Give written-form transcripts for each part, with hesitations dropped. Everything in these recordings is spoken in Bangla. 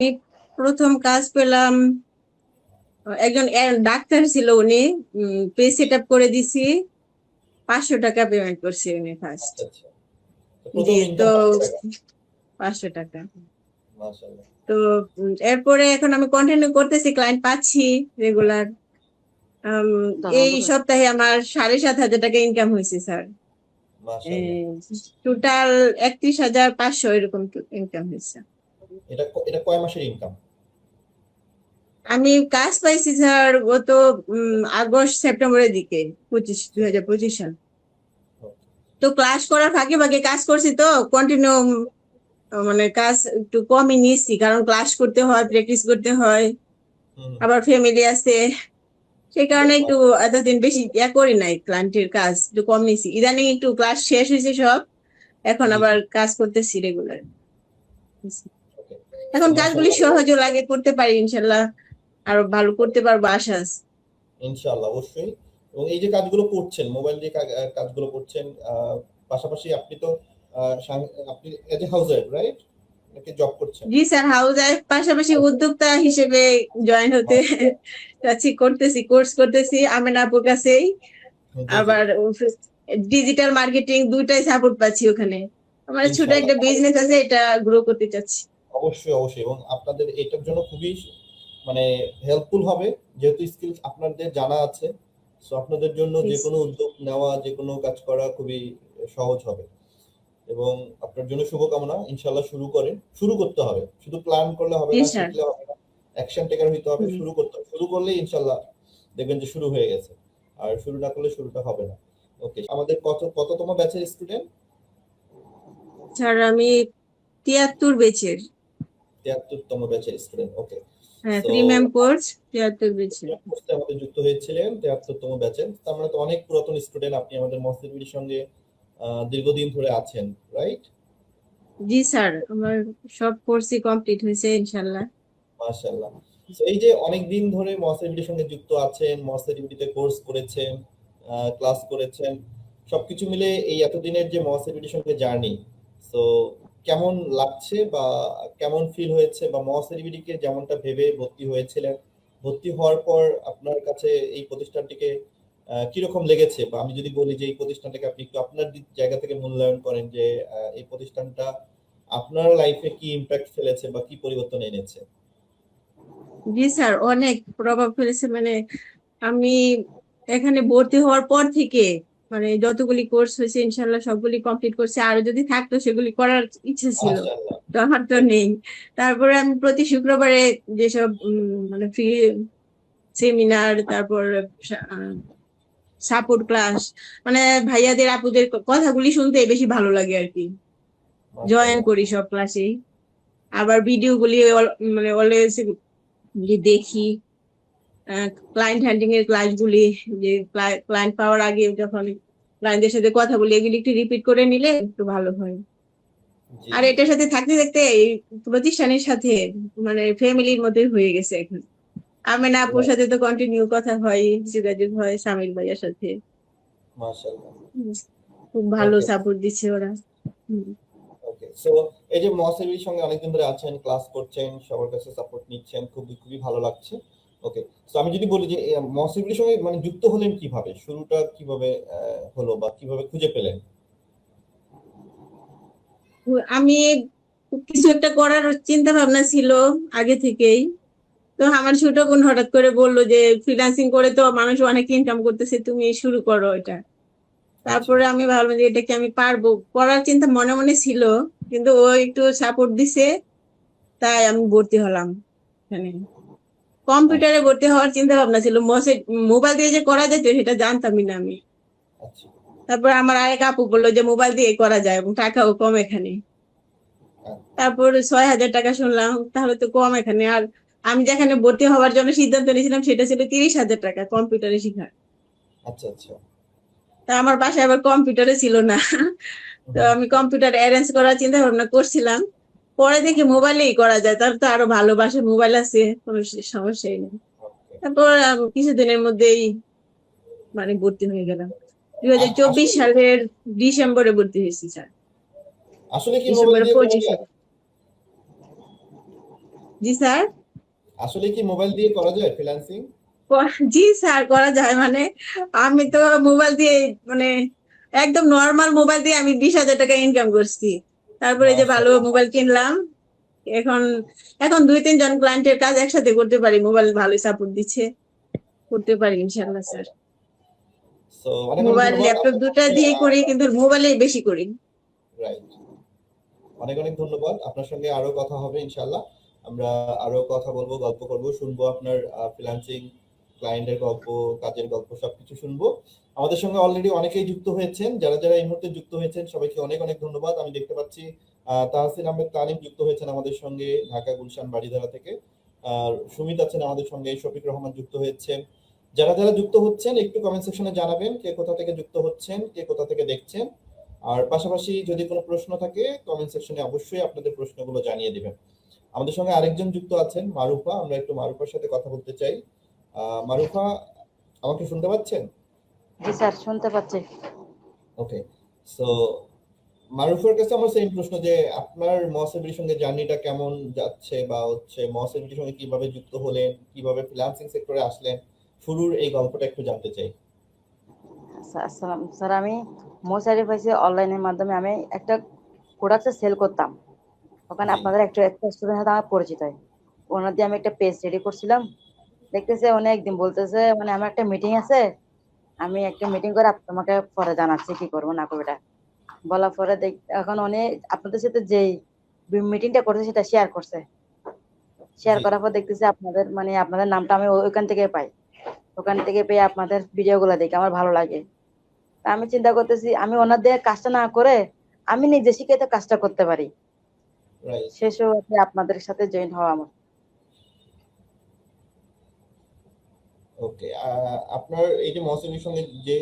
আমি প্রথম কাজ পেলাম, একজন ডাক্তার ছিল উনি, পে সেট আপ করে দিছি, 500 টাকা পেমেন্ট করছি উনি ফার্স্ট। আচ্ছা আচ্ছা। তো জি, প্রথম তো ইনকাম 500 টাকা। 500 টাকা। মাশাআল্লাহ। তো এরপরে এখন আমি কন্টিনিউ করতেছি, ক্লায়েন্ট পাচ্ছি রেগুলার। এই সপ্তাহে আমার 7,500 টাকা ইনকাম হয়েছে স্যার। মাশাআল্লাহ। টোটাল 31,500 এরকম ইনকাম হয়েছে। এটা কয় মাসের ইনকাম? আমি কাজ পাইছি স্যার গত আগস্ট সেপ্টেম্বরের দিকে, 2025 সাল। তো ক্লাস করার ফাঁকে ফাঁকে কাজ করছি, তো কন্টিনিউ মানে কাজ একটু কমই নিয়েছি, কারণ ক্লাস করতে হয়, প্র্যাকটিস করতে হয়, হুম। আবার ফ্যামিলি আছে, সেই কারণে একটু এতদিন বেশি করি নাই, ক্লায়েন্টের কাজ একটু কম নিয়েছি। ইদানিং একটু ক্লাস শেষ হয়েছে সব, এখন জি আবার জি। কাজ করতেছি রেগুলার। ওকে। তো এখন কাজগুলি মাশাআল্লাহ। সহজও লাগে, করতে পারি ইনশাল্লাহ, আরো ভালো করতে পারবো আশা আছে। ইনশাআল্লাহ অবশ্যই। এবং এই যে কাজগুলো করছেন, মোবাইল দিয়ে কাজগুলো করছেন, পাশাপাশি আপনি তো আপনি as a house wife, right? নাকি জব করছেন? জি স্যার, হাউস ওয়াইফ পাশাপাশি উদ্যোক্তা হিসেবে জয়েন হতে যাচ্ছি, করতেছি, কোর্স করতেছি আমেনা আপুর কাছেই। জি জি। আবার ডিজিটাল মার্কেটিং দুইটাই সাপোর্ট পাচ্ছি ওখানে। আমার ছোট ইনশাআল্লাহ। একটা বিজনেস আছে, এটা গ্রো করতে চাচ্ছি। অবশ্যই অবশ্যই। এবং আপনাদের এটার জন্য খুবই মানে হেল্পফুল হবে, যেহেতু স্কিল আপনাদের জানা আছে। সো আপনাদের জন্য যে কোনো উদ্যোগ নেওয়া, যে কোনো কাজ করা খুবই সহজ হবে। এবং আপনার জন্য শুভকামনা। ইনশাআল্লাহ শুরু করতে হবে। শুধু প্ল্যান করলে হবে জি না, স্যার। শিখলে হবে না। অ্যাকশন টেকার হইতে হবে, শুরু করতে হবে। শুরু করলেই ইনশাআল্লাহ দেখবেন যে শুরু হয়ে গেছে। আর শুরু না করলে শুরুটা হবে না। ওকে। আমাদের কততম ব্যাচের স্টুডেন্ট? স্যার আমি 73 বেচের। 73তম ব্যাচের স্টুডেন্ট। ওকে। হ্যাঁ, সো প্রিমিয়াম কোর্স 73 বেচের। কোর্সে আমাদের যুক্ত হয়েছিলেন 73তম ব্যাচে। তার মানে তো অনেক পুরাতন স্টুডেন্ট। আপনি আমাদের মসজিদের সঙ্গে দীর্ঘদিন ধরে আছেন, রাইট? জি স্যার, আমার সব কোর্সই কমপ্লিট হয়েছে ইনশাল্লাহ। মাশাআল্লাহ। সো এই যে অনেকদিন ধরে মহাসিবিটির সঙ্গে যুক্ত আছেন, মহাসিবিটিতে কোর্স করেছেন, ক্লাস করেছেন, সবকিছু মিলে এই এতদিনের যে মহাসিবিটির সঙ্গে জার্নি, সো কেমন লাগছে বা কেমন ফিল হয়েছে, বা মহাসিবিটিকে যেমনটা ভেবে ভর্তি হয়েছিলেন, ভর্তি হওয়ার পর আপনার কাছে এই প্রতিষ্ঠানটিকে কিরকম লেগেছে? বা আমি যদি বলি যে এই প্রতিষ্ঠানটাকে আপনি একটু আপনার জায়গা থেকে মূল্যায়ন করেন যে এই প্রতিষ্ঠানটা আপনার লাইফে কি ইম্প্যাক্ট ফেলেছে বা কি পরিবর্তন এনেছে? জি স্যার, অনেক প্রভাব ফেলেছে। মানে আমি এখানে ভর্তি হওয়ার পর থেকে মানে যতগুলি কোর্স হয়েছে ইনশাল্লাহ সবগুলি কমপ্লিট করছে, আরো যদি থাকতো সেগুলি করার ইচ্ছা ছিল, মাশাআল্লাহ। তো আমার তো নেই। তারপরে আমি প্রতি শুক্রবারে যেসব মানে ফ্রি সেমিনার, তারপর সাপোর্ট ক্লাস, মানে ভাইয়াদের আপুদের কথাগুলি শুনতে বেশি ভালো লাগে আর কি, জয়েন মাশাআল্লাহ। করি সব ক্লাসেই। আবার ভিডিও গুলি মানে অলওয়েজ দেখি, ক্লায়েন্ট হ্যান্ডলিং এর ক্লাসগুলি, যে ক্লায়েন্ট পাওয়ার আগে যখন ক্লায়েন্টদের সাথে কথা বলি, এগুলি একটু রিপিট করে নিলে একটু ভালো হয়। জি, আর জি। এটার সাথে থাকতে থাকতে এই প্রতিষ্ঠানের সাথে মানে ফ্যামিলির মধ্যে হয়ে গেছে এখন। আমেনা আপুর সাথে তো কন্টিনিউ কথা হয়, যোগাযোগ হয়, সামিল ভাইয়ার সাথে। মাশাআল্লাহ। হুম, খুব ভালো ওকে, সাপোর্ট দিচ্ছে ওরা। হুম। ওকে। সো এই যে মহাসেবির সঙ্গে অনেকদিন ধরে আছেন, ক্লাস করছেন, সবার কাছে সাপোর্ট নিচ্ছেন, খুবই খুবই ভালো লাগছে। ওকে। সো আমি যদি বলি যে মহাসেবির সঙ্গে মানে যুক্ত হলেন কিভাবে? শুরুটা কিভাবে হলো বা কিভাবে খুঁজে পেলেন? আমি কিছু একটা করার চিন্তা ভাবনা ছিল আগে থেকেই। তো আমার ছোট বোন হঠাৎ করে বললো যে ফ্রিল্যান্সিং করে তো মানুষ অনেক ইনকাম করতেছে, তুমি শুরু করো এটা। আচ্ছা। তারপরে আমি ভাবলাম যে এটা কি আমি পারবো, করার চিন্তা মনে মনে ছিল, কিন্তু ও একটু সাপোর্ট দিছে, তাই আমি ভর্তি হলাম এখানে। আচ্ছা, কম্পিউটারে ভর্তি হওয়ার চিন্তা ভাবনা ছিল, মোবাইল দিয়ে যে করা যেত সেটা জানতামই না আমি। আচ্ছা। তারপর আমার আরেক আপু বললো যে মোবাইল দিয়ে করা যায় এবং টাকাও কম এখানে। তারপর 6,000 টাকা শুনলাম, তাহলে তো কম এখানে। আর আমি যেখানে ভর্তি হওয়ার জন্য সিদ্ধান্ত নিয়েছিলাম সেটা ছিল 30,000 টাকা কম্পিউটারে শেখার। আচ্ছা, আচ্ছা। তা আমার বাসায় আবার কম্পিউটারে ছিল না, তো হুম। আমি কম্পিউটার অ্যারেঞ্জ করার চিন্তা ভাবনা করছিলাম। পরে দেখি মোবাইলেই করা যায়, তার তো আরো ভালো, বাসায় মোবাইল আছে, কোনো সমস্যাই নেই। ওকে। তারপর কিছুদিনের মধ্যেই মানে ভর্তি হয়ে গেলাম। দুই হাজার চব্বিশ আসলে সালের ডিসেম্বরে ভর্তি হয়েছি স্যার। আসলে কি মোবাইল ডিসেম্বরের দিয়ে করা 25-এ। যায়? জি স্যার। আসলে কি মোবাইল দিয়ে করা যায় ফ্রিল্যান্সিং? জি স্যার, করা যায়। মানে আমি তো মোবাইল দিয়ে, মানে একদম নর্মাল মোবাইল দিয়ে আমি 20,000 টাকা ইনকাম করছি। তারপরে যে ভালো মাশাআল্লাহ। মোবাইল কিনলাম। এখন এখন 2-3 জন ক্লায়েন্টের কাজ একসাথে করতে পারি, মোবাইল ভালোই সাপোর্ট দিচ্ছে, করতে পারি ইনশাল্লাহ স্যার। সো অনেক অনেক মোবাইল ধন্যবাদ ল্যাপটপ আপনার দুটা সঙ্গে দিয়ে করি, কিন্তু মোবাইলে বেশি করি। রাইট, অনেক অনেক ধন্যবাদ। আপনার সঙ্গে আরো কথা হবে ইনশাআল্লাহ। আমরা আরো কথা বলবো, গল্প করব, শুনবো আপনার ফ্রিল্যান্সিং ক্লায়েন্টের গল্প, কাজের গল্প সবকিছু শুনবো। আমাদের সঙ্গে অলরেডি অনেকেই যুক্ত হয়েছেন, যারা যারা এই মুহূর্তে যুক্ত হয়েছেন সবাইকে অনেক অনেক ধন্যবাদ। আমি দেখতে পাচ্ছি তাহসিন আহমেদ তানিম যুক্ত হয়েছেন আমাদের সঙ্গে ঢাকা গুলশান বাড়িধারা থেকে। আর সুমিত আছেন আমাদের সঙ্গে, শফিক রহমান যুক্ত হয়েছেন। যারা যারা যুক্ত হচ্ছেন একটু কমেন্ট সেকশনে জানাবেন কে কোথা থেকে যুক্ত হচ্ছেন, কে কোথা থেকে দেখছেন। আর পাশাপাশি যদি কোনো প্রশ্ন থাকে কমেন্ট সেকশনে অবশ্যই আপনাদের প্রশ্নগুলো জানিয়ে দিবেন। আমাদের সঙ্গে আরেকজন যুক্ত আছেন মারুফা, আমরা একটু মারুফার সাথে কথা বলতে চাই। মারুফা, আমাকে শুনতে পাচ্ছেন? জি স্যার, শুনতে পাচ্ছি। ওকে, সো মারুফার কাছে আমার সেম প্রশ্ন যে আপনার মহাসেবির সঙ্গে জার্নিটা কেমন যাচ্ছে, বা হচ্ছে মহাসেবির সঙ্গে কিভাবে যুক্ত হলেন, কিভাবে ফ্রিল্যান্সিং সেক্টরে আসলেন, শুরুর এই গল্পটা একটু জানতে চাই। আসসালাম স্যার, আমি মোসারি পাইছি অনলাইনের মাধ্যমে। আমি একটা প্রোডাক্টে সেল করতাম, ওখানে জি আপনাদের একটা স্টুডেন্ট সাথে আমার পরিচিত হয়। ওনার দিয়ে আমি একটা পেজ রেডি করছিলাম। দেখতেছে অনেকদিন বলতেছে, মানে আমার একটা মিটিং আছে, আমি একটা মিটিং করে তোমাকে পরে জানাচ্ছি কি করবো না করবো। এটা বলার পরে এখন অনেক আপনাদের সাথে যেই মিটিংটা করছে সেটা শেয়ার করছে। শেয়ার জি করার পর দেখতেছি আপনাদের, মানে আপনাদের নামটা আমি ওইখান থেকে পাই। ওখান থেকে পেয়ে আপনাদের ভিডিওগুলো দেখি, আমার ভালো লাগে। তা আমি চিন্তা করতেছি, আমি ওনার দিয়ে কাজটা না করে আমি নিজে শিখে তো কাজটা করতে পারি। রাইট। শেষ হচ্ছে আপনাদের সাথে জয়েন হওয়া আমার। ওকে, আপনার এই যে মহাসেবির সঙ্গে যে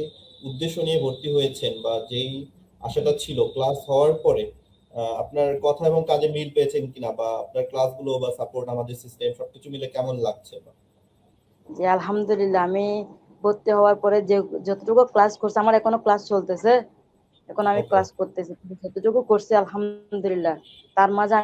উদ্দেশ্য নিয়ে ভর্তি হয়েছেন বা যেই আশাটা ছিল ক্লাস হওয়ার পরে, আপনার কথা এবং কাজে মিল পেয়েছেন কিনা, বা আপনার ক্লাসগুলো বা সাপোর্ট আমাদের সিস্টেম সবকিছু মিলে কেমন লাগছে? যে আলহামদুলিল্লাহ, আমি ভর্তি হওয়ার পরে যে যতটুকু ক্লাস করছি, আমার এখনো ক্লাস চলতেছে, এখন আমি ওকে, ক্লাস করতেছি, যতটুকু করছি আলহামদুলিল্লাহ। তার মাঝে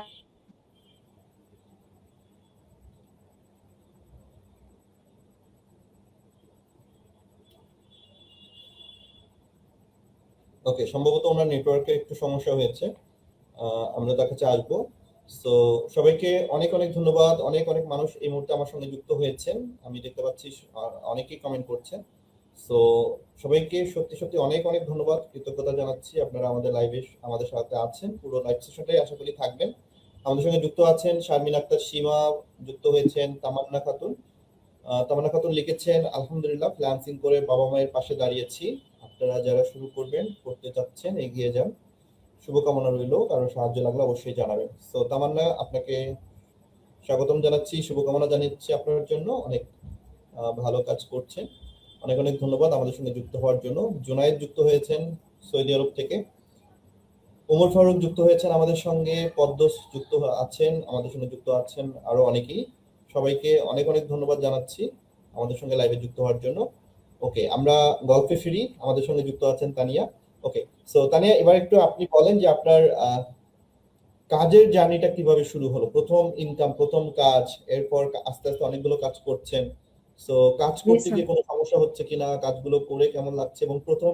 ওকে, সম্ভবত ওনার নেটওয়ার্কের একটু সমস্যা হয়েছে। আমরা তার কাছে আসবো। সো সবাইকে অনেক অনেক ধন্যবাদ। অনেক অনেক মানুষ এই মুহূর্তে আমার সঙ্গে যুক্ত হয়েছেন, আমি দেখতে পাচ্ছি অনেকেই কমেন্ট করছেন। সো সবাইকে সত্যি সত্যি অনেক অনেক ধন্যবাদ, কৃতজ্ঞতা জানাচ্ছি। আপনারা আমাদের লাইভে আমাদের সাথে আছেন, পুরো লাইভ সেশনটাই আশা করি থাকবেন। আমাদের সঙ্গে যুক্ত আছেন শারমিন আক্তার সীমা, যুক্ত হয়েছেন তামান্না খাতুন। তামান্না খাতুন লিখেছেন, আলহামদুলিল্লাহ ফ্রিল্যান্সিং করে বাবা মায়ের পাশে দাঁড়িয়েছি। আপনারা যারা শুরু করবেন, করতে চাচ্ছেন, এগিয়ে যান। শুভকামনা রইল, কারো সাহায্য লাগলে অবশ্যই জানাবেন। তো তামান্না, আপনাকে স্বাগতম জানাচ্ছি, শুভকামনা জানাচ্ছি আপনার জন্য। অনেক ভালো কাজ করছেন। অনেক অনেক ধন্যবাদ আমাদের সঙ্গে যুক্ত হওয়ার জন্য। জুনায়েদ যুক্ত হয়েছেন সৌদি আরব থেকে। ওমর ফারুক যুক্ত হয়েছেন আমাদের সঙ্গে। পদ্মস যুক্ত আছেন আমাদের সঙ্গে, যুক্ত আছেন আরো অনেকেই। সবাইকে অনেক অনেক ধন্যবাদ জানাচ্ছি আমাদের সঙ্গে লাইভে যুক্ত হওয়ার জন্য। ওকে, আমরা গল্পে ফিরি। আমাদের সঙ্গে যুক্ত আছেন তানিয়া। ওকে, সো তানিয়া, এবার একটু আপনি বলেন যে আপনার কাজের জার্নিটা কিভাবে শুরু হলো, প্রথম ইনকাম, প্রথম কাজ, এরপর আস্তে আস্তে অনেকগুলো কাজ করছেন। সো কাজ জি করতে স্যার। গিয়ে কোনো সমস্যা হচ্ছে কিনা, কাজগুলো করে কেমন লাগছে, এবং প্রথম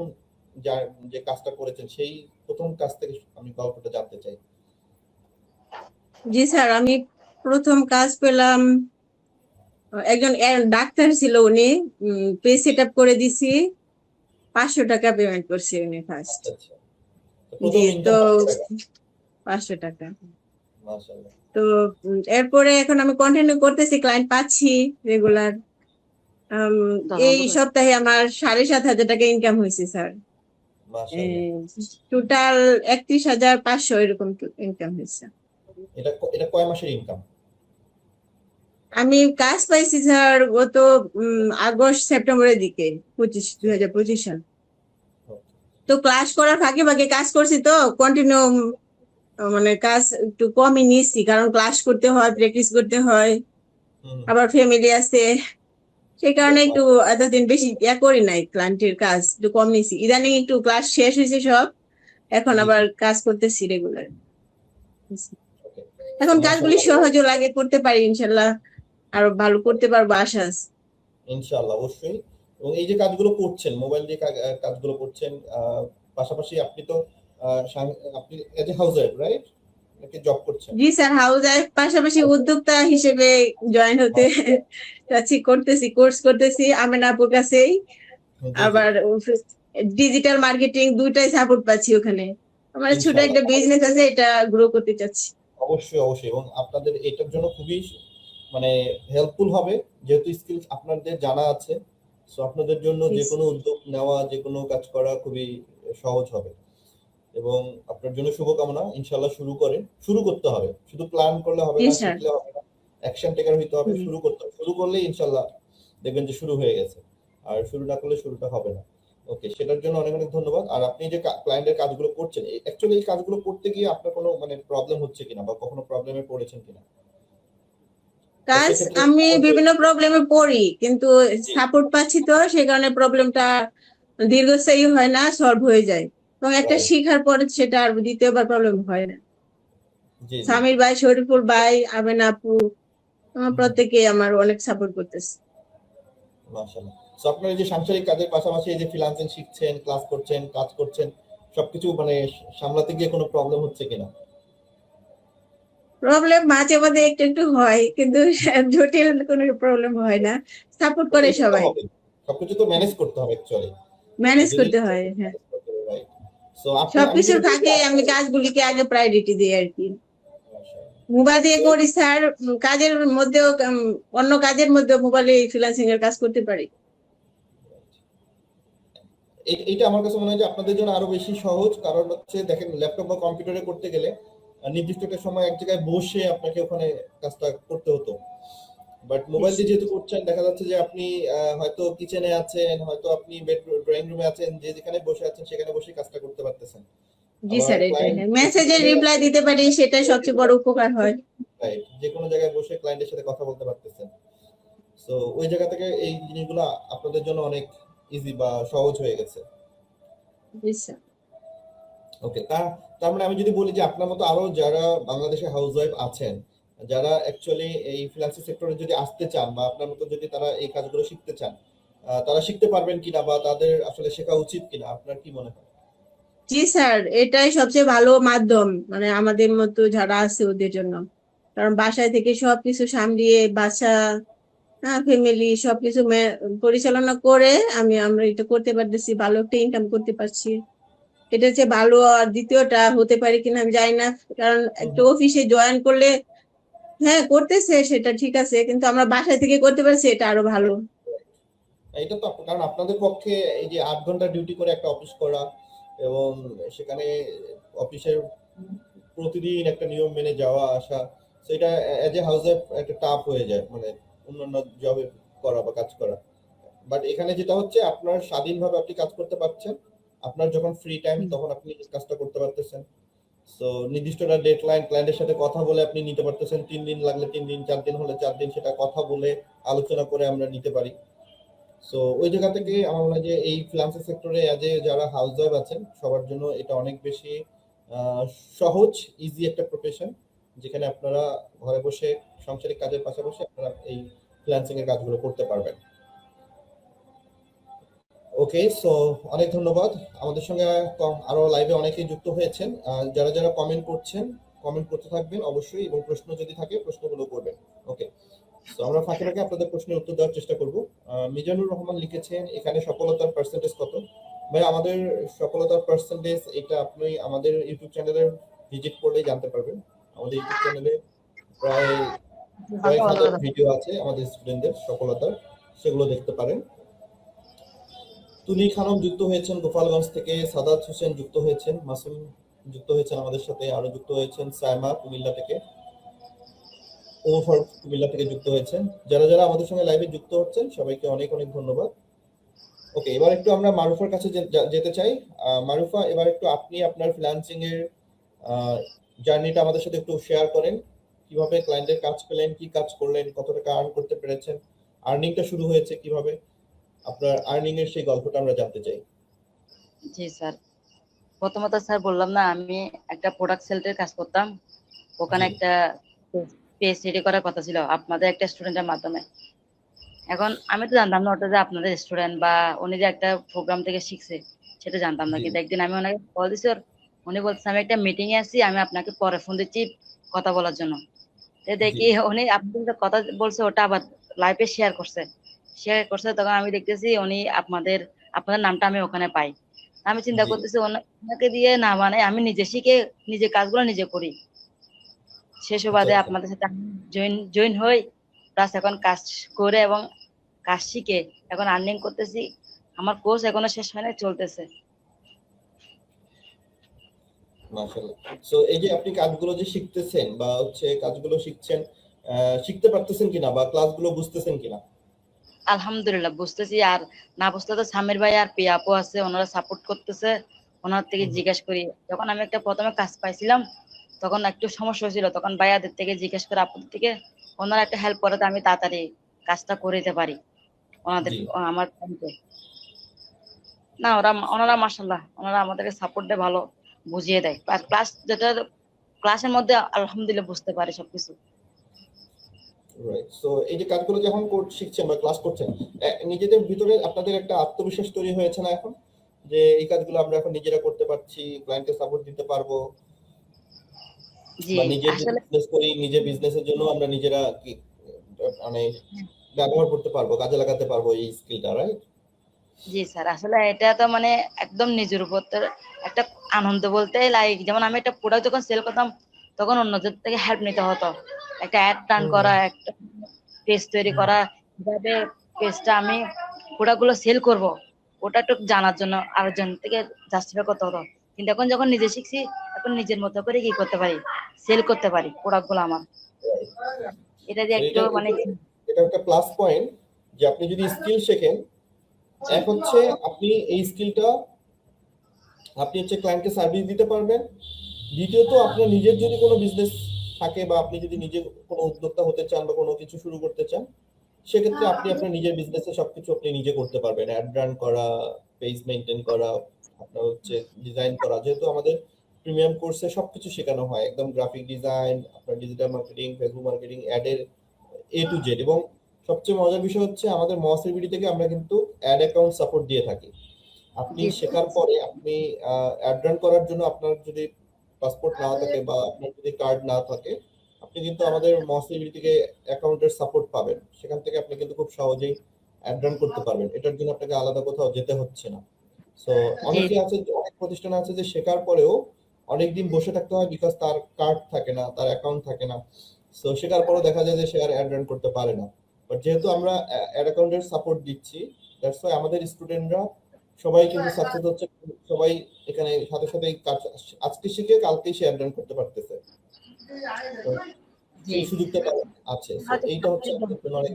যে কাজটা করেছেন সেই প্রথম কাজ থেকে আমি গল্পটা জানতে চাই। জি স্যার, আমি প্রথম কাজ পেলাম, একজন ডাক্তার ছিল উনি, পে সেট আপ করে দিছি, 500 টাকা পেমেন্ট করছে উনি ফার্স্ট। আচ্ছা আচ্ছা, তো প্রথম জি, তো ইনকাম 500 টাকা। 500 টাকা। মাশাআল্লাহ। তো এরপরে এখন আমি কন্টিনিউ করতেছি, ক্লায়েন্ট পাচ্ছি রেগুলার। এই আলহামদুলিল্লাহ। সপ্তাহে আমার 7,500 টাকা ইনকাম হয়েছে স্যার। মাশাআল্লাহ। টোটাল 31,500 এরকম ইনকাম হয়েছে। এটা এটা কয় মাসের ইনকাম? আমি কাজ পাইছি স্যার গত আগস্ট সেপ্টেম্বরের দিকে, 2025 সাল। তো ক্লাস করার ফাঁকে ফাঁকে কাজ করছি, তো কন্টিনিউ মানে কাজ একটু কমই নিয়েছি, কারণ ক্লাস করতে হয়, প্র্যাকটিস করতে হয়, হুম। আবার ফ্যামিলি আছে, সেই কারণে একটু এতদিন বেশি করি নাই, ক্লায়েন্টের কাজ একটু কম নিয়েছি। ইদানিং একটু ক্লাস শেষ হয়েছে সব, এখন জি জি। আবার কাজ করতেছি রেগুলার। ওকে, এখন কাজগুলি সহজও লাগে, করতে পারি ইনশাল্লাহ, আরো ভালো করতে পারবো আশা আছে। ইনশাআল্লাহ অবশ্যই। এবং এই যে কাজগুলো করছেন, মোবাইল দিয়ে কাজগুলো করছেন, পাশাপাশি আপনি তো আপনি as a house wife, right? নাকি জব করছেন? জি স্যার, হাউস ওয়াইফ পাশাপাশি উদ্যোক্তা হিসেবে জয়েন হতে চাচ্ছি, করতেছি, কোর্স করতেছি আমেনা আপুর কাছেই। জি, জি। আবার ডিজিটাল মার্কেটিং দুইটাই সাপোর্ট পাচ্ছি ওখানে। আমার ছোট ইনশাআল্লাহ। একটা বিজনেস আছে, এটা গ্রো করতে চাচ্ছি। অবশ্যই, অবশ্যই। এবং আপনাদের এটার জন্য খুবই মানে হেল্পফুল হবে, যেহেতু স্কিলস আপনাদের জানা আছে। সো আপনাদের জন্য যে কোনো উদ্যোগ নেওয়া, যে কোনো কাজ করা খুবই সহজ হবে। এবং আপনার জন্য শুভকামনা। ইনশাআল্লাহ শুরু করতে হবে। শুধু প্ল্যান করলে হবে জি না, স্যার। শিখলে হবে না। অ্যাকশন টেকার হইতে হবে, হুম। শুরু করতে হবে। শুরু করলেই ইনশাআল্লাহ দেখবেন যে শুরু হয়ে গেছে। আর শুরু না করলে শুরুটা হবে না। ওকে, সেটার জন্য অনেক অনেক ধন্যবাদ। আর আপনি যে ক্লায়েন্টের কাজগুলো করছেন, অ্যাকচুয়ালি এই কাজগুলো করতে গিয়ে আপনার কোনো মানে প্রবলেম হচ্ছে কিনা বা কখনো প্রবলেমে পড়েছেন কিনা? তো কাজ সেক্ষেত্রে আমি সহজে বিভিন্ন প্রবলেমে পড়ি, কিন্তু জি, সাপোর্ট পাচ্ছি তো সেই কারণে প্রবলেমটা দীর্ঘস্থায়ী হয় না, সলভ হয়ে যায়। এবং একটা রাইট। শিখার পরে সেটা আর দ্বিতীয়বার প্রবলেম হয় না। জি, জি। সামির ভাই, শরীফুল ভাই, আমেনা আপু, আমার প্রত্যেকে আমার অনেক সাপোর্ট করতেছে। মাশাআল্লাহ। সো আপনার এই যে সাংসারিক কাজের পাশাপাশি এই যে ফ্রিল্যান্সিং শিখছেন, ক্লাস করছেন, কাজ করছেন, সবকিছু মানে সামলাতে গিয়ে কোনো প্রবলেম হচ্ছে কিনা? প্রবলেম মাঝে মাঝে একটু একটু হয়, কিন্তু জটিল কোনো প্রবলেম হয় না, সাপোর্ট করে এটা তো সবাই। হবে। সবকিছু তো ম্যানেজ করতে হবে অ্যাকচুয়ালি। ম্যানেজ যদি করতে হয়, হ্যাঁ। ম্যানেজ করতে হবে, রাইট। সো আমি সবকিছুর যেটা বলব ফাঁকে আমি কাজগুলিকে আগে প্রায়োরিটি দিই আর কি। মাশাআল্লাহ। মোবাইল দিয়ে তো করি স্যার, কাজের মধ্যেও অন্য কাজের মধ্যেও মোবাইলে ফ্রিল্যান্সিং এর কাজ করতে পারি। এইটা আমার কাছে মনে হয় যে আপনাদের জন্য আরো বেশি সহজ, কারণ হচ্ছে দেখেন ল্যাপটপ বা কম্পিউটারে করতে গেলে নির্দিষ্ট একটা সময় এক জায়গায় বসে আপনাকে ওখানে কাজটা করতে হতো। বাট মোবাইল দিয়ে যেহেতু করছেন, দেখা যাচ্ছে যে আপনি হয়তো কিচেনে আছেন, হয়তো আপনি ড্রয়িং রুমে আছেন, যে যেখানে বসে আছেন সেখানে বসে কাজটা করতে পারতেছেন। জি আবার স্যার, এটাই, ক্লায়েন্ট হ্যাঁ, বসে মেসেজের গেলে রিপ্লাই আপনি দিতে পারি, সেটাই রিপ্লাই সবচেয়ে দিতে বড় পারেন, উপকার হয়। রাইট? যে কোনো জায়গায় বসে ক্লায়েন্টের সাথে কথা বলতে পারতেছেন। সো ওই জায়গা থেকে এই জিনিসগুলো আপনাদের জন্য অনেক ইজি বা সহজ হয়ে গেছে। জি স্যার। ওকে, তার মানে আমি যদি বলি যে আপনার মতো আরো যারা বাংলাদেশে হাউসওয়াইফ আছেন, যারা অ্যাকচুয়ালি এই ফ্রিল্যান্সিং সেক্টরে যদি আসতে চান বা আপনার মতো যদি তারা এই কাজগুলো শিখতে চান, তারা শিখতে পারবেন কিনা বা তাদের আসলে শেখা উচিত কিনা, আপনার কি মনে হয়? জি স্যার, এটাই সবচেয়ে ভালো মাধ্যম, মানে আমাদের মতো যারা আছে ওদের জন্য। কারণ বাসায় থেকে সবকিছু সামলিয়ে, বাসা, হ্যাঁ, ফ্যামিলি সবকিছু পরিচালনা করে আমরা এটা করতে পারতেছি, ভালো একটা ইনকাম করতে পারছি। এটা হচ্ছে ভালো। আর দ্বিতীয়টা হতে পারে কিনা আমি জানি না, কারণ হুম, একটা হুম। অফিসে জয়েন করলে, হ্যাঁ করতেছে সেটা ঠিক আছে, কিন্তু আমরা বাসায় থেকে করতে পারছি, এটা আরো ভালো। এটা তো কারণ আপনাদের পক্ষে এই যে 8 ঘন্টা ডিউটি করে একটা অফিস করা এবং সেখানে অফিসের প্রতিদিন একটা নিয়ম মেনে যাওয়া আসা, সেটা এজ এ হাউস একটা টাফ হয়ে যায়, মানে অন্যান্য জবে করা বা কাজ করা। বাট এখানে যেটা হচ্ছে আপনার স্বাধীনভাবে আপনি কাজ করতে পারছেন। আপনার যখন ফ্রি টাইম হুম। তখন আপনি কাজটা করতে পারতেছেন। সো নির্দিষ্ট একটা ডেডলাইন ক্লায়েন্টের সাথে কথা বলে আপনি নিতে পারতেছেন। 3 দিন লাগলে 3 দিন, 4 দিন হলে 4 দিন, সেটা কথা বলে আলোচনা করে আমরা নিতে পারি। সো ওই জায়গা থেকে আমার মনে হয় যে এই ফ্রিল্যান্সিং সেক্টরে এজ এ যারা হাউস ওয়াইফ আছেন সবার জন্য এটা অনেক বেশি আহ, সহজ, ইজি একটা প্রফেশন, যেখানে আপনারা ঘরে বসে সাংসারিক কাজের পাশাপাশি আপনারা এই ফ্রিল্যান্সিং এর কাজগুলো করতে পারবেন। ওকে, সো অনেক ধন্যবাদ। আমাদের সঙ্গে আরো লাইভে অনেকেই যুক্ত হয়েছেন। যারা যারা কমেন্ট করছেন, কমেন্ট করতে থাকবেন অবশ্যই, এবং প্রশ্ন যদি থাকে প্রশ্নগুলো করবেন। ওকে, তো আমরা ফাঁকে ফাঁকে আপনাদের প্রশ্নের উত্তর দেওয়ার চেষ্টা করব। মিজানুর রহমান লিখেছেন এখানে সফলতার পার্সেন্টেজ কত? ভাই, আমাদের সফলতার পার্সেন্টেজ এটা আপনি আমাদের ইউটিউব চ্যানেলে ভিজিট করলেই জানতে পারবেন। আমাদের ইউটিউব চ্যানেলে প্রায় কয়েক হাজার ভিডিও আছে আমাদের স্টুডেন্টদের সফলতার, সেগুলো দেখতে পারেন। তুলি খানম যুক্ত হয়েছেন গোপালগঞ্জ থেকে, সাদাত হোসেন যুক্ত হয়েছেন, মাসুম যুক্ত হয়েছেন আমাদের সাথে, আরো যুক্ত হয়েছেন সাইমা কুমিল্লা থেকে, ওমর কুমিল্লা থেকে যুক্ত হয়েছেন। যারা যারা আমাদের সঙ্গে লাইভে যুক্ত হচ্ছেন সবাইকে অনেক অনেক ধন্যবাদ। ওকে, এবার একটু আমরা মারুফার কাছে যেতে চাই। মারুফা, এবার একটু আপনি আপনার ফ্রিল্যান্সিং এর জার্নিটা আমাদের সাথে একটু শেয়ার করেন। কিভাবে ক্লায়েন্টের কাজ পেলেন, কি কাজ করলেন, কত টাকা আর্ন করতে পেরেছেন, আর্নিংটা শুরু হয়েছে কিভাবে, আপনার আর্নিং এর সেই গল্পটা আমরা জানতে চাই। জি স্যার, প্রথমত স্যার বললাম না, আমি একটা প্রোডাক্ট সেলের কাজ করতাম। ওখানে জি। একটা পেজ রেডি করার কথা ছিল আপনাদের একটা স্টুডেন্টের মাধ্যমে। এখন আমি তো জানতাম না ওটা যে আপনাদের স্টুডেন্ট বা উনি যে একটা প্রোগ্রাম থেকে শিখছে সেটা জানতাম না। জি কিন্তু একদিন আমি ওনাকে কল দিছি, উনি বলছে আমি একটা মিটিং এ আছি, আমি আপনাকে পরে ফোন দিচ্ছি কথা বলার জন্য। তো জি দেখি উনি আপনাদের যে কথা বলছে ওটা আবার লাইভে শেয়ার করছে, তখন আমি দেখতেছি উনি আপনাদের নামটা আমি ওখানে পাই। আমি চিন্তা জি করতেছি ওনাকে দিয়ে না, মানে আমি নিজে শিখে নিজে কাজগুলো নিজে করি। সে আচ্ছা সুবাদে আচ্ছা আপনাদের সাথে জয়েন হই, প্লাস এখন কাজ করে এবং কাজ শিখে এখন আর্নিং করতেছি। আমার কোর্স এখনো শেষ হয় নাই, চলতেছে। মাশাআল্লাহ। সো এই যে আপনি কাজগুলো যে শিখতেছেন বা হচ্ছে কাজগুলো শিখছেন, শিখতে পারতেছেন কিনা বা ক্লাসগুলো বুঝতেছেন কিনা? আলহামদুলিল্লাহ বুঝতেছি। আর না বুঝতে তো সামির ভাই আর পিয়া আপু আছে, ওনারা সাপোর্ট করতেছে। ওনার থেকে হুম, জিজ্ঞেস করি, যখন আমি একটা প্রথমে কাজ পাইছিলাম তখন একটু সমস্যা হয়েছিল, তখন ভাইয়াদের থেকে জিজ্ঞেস করে আপুদের থেকে ওনারা একটা হেল্প করে, তো আমি তাড়াতাড়ি কাজটা করে দিতে পারি ওনাদের জি আমার টাইমে। না ওনারা মাশাআল্লাহ ওনারা আমাদেরকে সাপোর্ট দেয়, ভালো বুঝিয়ে দেয়। আর ক্লাসের মধ্যে আলহামদুলিল্লাহ বুঝতে পারে সবকিছু। রাইট। সো এই যে কাজগুলো যখন শিখছেন বা ক্লাস করছেন, নিজেদের ভিতরে আপনাদের একটা আত্মবিশ্বাস তৈরি হয়েছে না এখন, যে এই কাজগুলো আমরা এখন নিজেরা করতে পারছি, ক্লায়েন্টকে সাপোর্ট দিতে পারবো, জি বা নিজের যদি আসলে বিজনেস করি নিজের বিজনেসের জন্য আমরা নিজেরা কি মানে ব্যবহার করতে পারবো, কাজে লাগাতে পারবো এই স্কিলটা, রাইট? জি স্যার, আসলে এটা তো মানে একদম নিজের উপর তো একটা আনন্দ বলতে, লাইক যেমন আমি একটা প্রোডাক্ট যখন সেল করতাম তখন অন্যদের থেকে হেল্প নিতে হতো, একটা অ্যাড রান হুম করা, একটা পেজ তৈরি হুম করা, কিভাবে পেজটা আমি প্রোডাক্টগুলো সেল করব ওটা একটু জানার জন্য আরেকজন থেকে জাস্টিফাই করতে হতো। কিন্তু এখন যখন নিজে শিখছি, এখন নিজের মতো করে কি করতে পারি, সেল করতে পারি প্রোডাক্টগুলো আমার। এটা যে তো একটু এটা মানে এটা একটা প্লাস পয়েন্ট, যে আপনি যদি স্কিল শেখেন, এক হচ্ছে আপনি এই স্কিলটা আপনি হচ্ছে ক্লায়েন্টকে সার্ভিস দিতে পারবেন। দ্বিতীয়ত আপনার নিজের যদি কোনো বিজনেস থাকে বা আপনি যদি নিজে কোনো উদ্যোক্তা হতে চান বা কোনো কিছু শুরু করতে চান, সেক্ষেত্রে আপনি আপনার নিজের বিজনেসে সবকিছু আপনি নিজে করতে পারবেন। অ্যাড রান করা, পেজ মেইনটেইন করা, আপনার হচ্ছে ডিজাইন করা। যেহেতু আমাদের প্রিমিয়াম কোর্সে সবকিছু শেখানো হয়, একদম গ্রাফিক ডিজাইন, আপনার ডিজিটাল মার্কেটিং, ফেসবুক মার্কেটিং, অ্যাডের এ টু জেড। এবং সবচেয়ে মজার বিষয় হচ্ছে আমাদের মহাসিবিডি থেকে আমরা কিন্তু অ্যাড অ্যাকাউন্ট সাপোর্ট দিয়ে থাকি। আপনি জি শেখার পরে আপনি অ্যাড রান করার জন্য আপনার যদি পাসপোর্ট না থাকে বা আপনার যদি কার্ড না থাকে, আপনি কিন্তু আমাদের মহাসিবিডি থেকে অ্যাকাউন্টের সাপোর্ট পাবেন। সেখান থেকে আপনি কিন্তু খুব সহজেই অ্যাড রান করতে পারবেন, এটার জন্য আপনাকে আলাদা কোথাও যেতে হচ্ছে না। সো জি অনেকে আছে, অনেক প্রতিষ্ঠান আছে যে শেখার পরেও অনেকদিন বসে থাকতে হয়, বিকজ তার কার্ড থাকে না, তার অ্যাকাউন্ট থাকে না। সো শেখার পরেও দেখা যায় যে সে আর অ্যাড রান করতে পারে না। বাট যেহেতু আমরা অ্যাড অ্যাকাউন্টের সাপোর্ট দিচ্ছি, দ্যাটস ওয়াই আমাদের স্টুডেন্টরা সবাই কিন্তু সাকসেস হচ্ছে। সবাই এখানে সাথে সাথে কাজ আজকে শিখে কালকেই সে অ্যাড রান করতে পারতেছে। তো জি এই সুযোগটা তার আছে। সো এইটা হচ্ছে আমাদের জন্য অনেক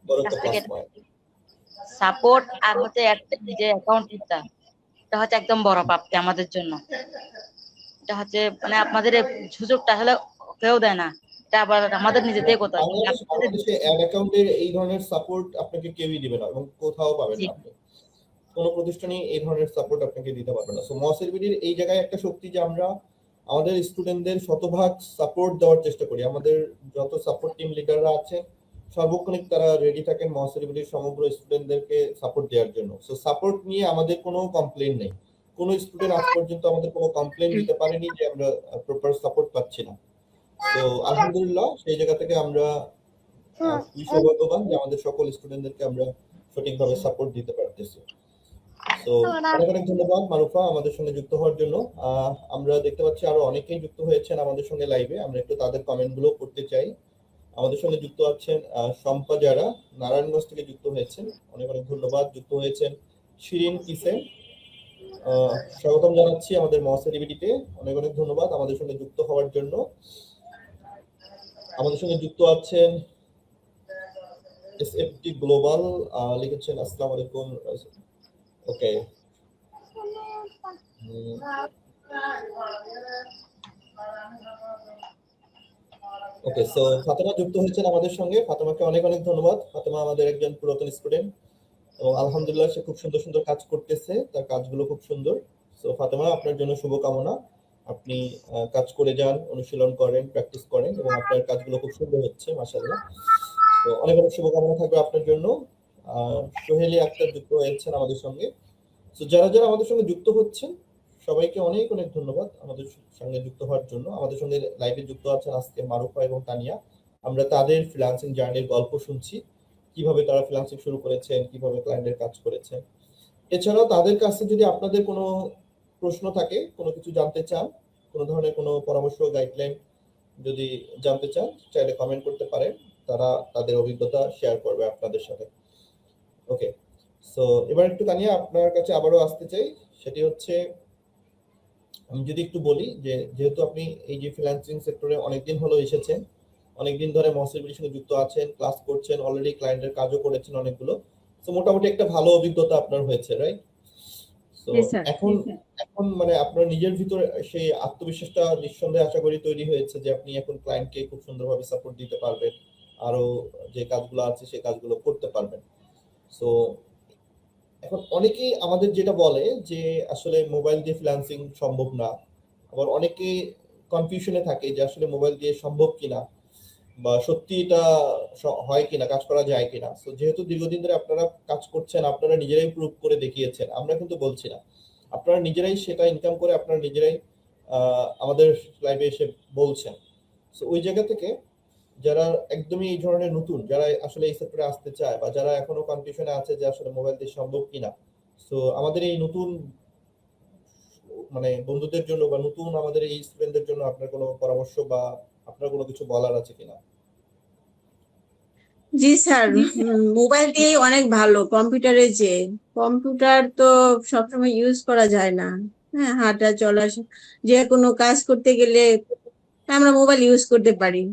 বড় কাছ একটা থেকে প্লাস পয়েন্ট। সাপোর্ট আর হচ্ছে একটা নিজের অ্যাকাউন্টটা, এটা হচ্ছে একদম বড় প্রাপ্তি আমাদের জন্য। এটা হচ্ছে মানে আপনাদের এই সুযোগটা আসলে কেউ দেয় না, এটা আবার আমাদের নিজেদের কথা। বাংলাদেশে অ্যাড অ্যাকাউন্টের এই ধরনের সাপোর্ট আপনাকে কেউই দিবে না এবং কোথাও পাবেন জি না আপনি। কোনো প্রতিষ্ঠানই এই ধরনের সাপোর্ট আপনাকে দিতে পারবে না। সো মহাসিবিডির এই জায়গায় একটা শক্তি যে আমরা আমাদের স্টুডেন্টদের শতভাগ সাপোর্ট দেওয়ার চেষ্টা করি। আমাদের যত সাপোর্ট টিম লিডাররা আছে সর্বক্ষণিক তারা রেডি থাকেন মহাসিবিডির সমগ্র স্টুডেন্টদেরকে সাপোর্ট দেওয়ার জন্য। সো সাপোর্ট নিয়ে আমাদের কোনো কমপ্লেইন নেই। কোনো স্টুডেন্ট আজ পর্যন্ত আমাদের কোনো কমপ্লেইন দিতে পারেনি যে আমরা প্রপার সাপোর্ট পাচ্ছি না। তো আলহামদুলিল্লাহ সেই জায়গা থেকে আমরা খুবই সৌভাগ্যবান যে আমাদের সকল স্টুডেন্টদেরকে আমরা সঠিকভাবে সাপোর্ট দিতে পারতেছি। তো অনেক অনেক ধন্যবাদ মারুফা আমাদের সঙ্গে যুক্ত হওয়ার জন্য। আমরা দেখতে পাচ্ছি আরো অনেকেই যুক্ত হয়েছেন আমাদের সঙ্গে লাইভে, আমরা একটু তাদের কমেন্ট গুলো পড়তে চাই। আমাদের সঙ্গে যুক্ত আছেন শম্পা যারা নারায়ণগঞ্জ থেকে যুক্ত হয়েছেন, অনেক অনেক ধন্যবাদ। যুক্ত হয়েছেন শিরিন কিসেন, স্বাগতম জানাচ্ছি আমাদের মহাসিবিডিতে, অনেক অনেক ধন্যবাদ আমাদের সঙ্গে যুক্ত হওয়ার জন্য। আমাদের সঙ্গে যুক্ত আছেন এসএফটি গ্লোবাল, লিখেছেন আসসালামু আলাইকুম। ওকে, ওকে। সো ফাতেমা যুক্ত হয়েছেন আমাদের সঙ্গে, ফাতেমাকে অনেক অনেক ধন্যবাদ। ফাতেমা আমাদের একজন পুরাতন স্টুডেন্ট এবং আলহামদুলিল্লাহ সে খুব সুন্দর সুন্দর কাজ করতেছে, তার কাজগুলো খুব সুন্দর। সো ফাতেমা আপনার জন্য শুভকামনা। আপনি কাজ করে যান, অনুশীলন করেন, প্র্যাকটিস করেন এবং আপনার কাজগুলো খুব সুন্দর হচ্ছে মাশাআল্লাহ। তো অনেক অনেক শুভকামনা থাকবে আপনার জন্য। সোহেলি আক্তার যুক্ত হয়েছেন আমাদের সঙ্গে। তো যারা যারা আমাদের সঙ্গে যুক্ত হচ্ছেন সবাইকে অনেক অনেক ধন্যবাদ আমাদের সঙ্গে যুক্ত হওয়ার জন্য। আমাদের সঙ্গে লাইভে যুক্ত আছেন আজকে মারুফা এবং তানিয়া। আমরা তাদের ফ্রিল্যান্সিং জার্নির গল্প শুনছি, কিভাবে তারা ফ্রিল্যান্সিং শুরু করেছেন, কিভাবে ক্লায়েন্টের কাজ করেছেন। এছাড়াও তাদের কাছে যদি আপনাদের কোনো প্রশ্ন থাকে, কোনো কিছু জানতে চান, কোনো ধরনের কোনো পরামর্শ গাইডলাইন যদি জানতে চান, চাইলে কমেন্ট করতে পারেন। তারা তাদের অভিজ্ঞতা শেয়ার করবে আপনাদের সাথে। ওকে, সো এবার একটু তানিয়া আপনার কাছে আবারও আসতে চাই। সেটি হচ্ছে, আমি যদি একটু বলি যে যেহেতু আপনি এই যে ফ্রিল্যান্সিং সেক্টরে অনেকদিন হলো এসেছেন, অনেকদিন ধরে মহাসিবির সঙ্গে যুক্ত আছেন, ক্লাস করছেন, অলরেডি ক্লায়েন্টের কাজও করেছেন অনেকগুলো, তো মোটামুটি একটা ভালো অভিজ্ঞতা আপনার হয়েছে, রাইট? তো জি স্যার। এখন এখন মানে আপনার নিজের ভিতরে সেই আত্মবিশ্বাসটা নিঃসন্দেহে আশা করি তৈরি হয়েছে যে আপনি এখন ক্লায়েন্টকে খুব সুন্দরভাবে সাপোর্ট দিতে পারবেন, আরো যে কাজগুলো আছে সেই কাজগুলো করতে পারবেন। সো এখন অনেকেই আমাদের যেটা বলে যে আসলে মোবাইল দিয়ে ফ্রিল্যান্সিং সম্ভব না, আবার অনেকে কনফিউশনে থাকে যে আসলে মোবাইল দিয়ে সম্ভব কিনা বা সত্যি এটা হয় কিনা, কাজ করা যায় কিনা। তো যেহেতু দীর্ঘদিন ধরে আপনারা কাজ করছেন, আপনারা নিজেরাই প্রুভ করে দেখিয়েছেন, আমরা কিন্তু বলছি না, আপনারা নিজেরাই সেটা ইনকাম করে আপনারা নিজেরাই আমাদের লাইভে এসে বলছেন। তো ওই জায়গা থেকে যারা একদমই এই ধরনের নতুন, যারা আসলে এই সেক্টরে আসতে চায় বা যারা এখনো কনফিউশনে আছে যে আসলে মোবাইল দিয়ে সম্ভব কিনা, তো আমাদের এই নতুন মানে বন্ধুদের জন্য বা নতুন আমাদের এই স্টুডেন্টদের জন্য আপনার কোনো পরামর্শ বা আপনার কোনো কিছু বলার আছে কিনা? জি স্যার, মোবাইল দিয়ে অনেক ভালো কম্পিউটারের যে। কম্পিউটার তো সবসময় ইউজ করা যায় না। হ্যাঁ, হাঁটা চলা যে কোনো কাজ করতে গেলে আমরা মোবাইল ইউজ করতে পারি।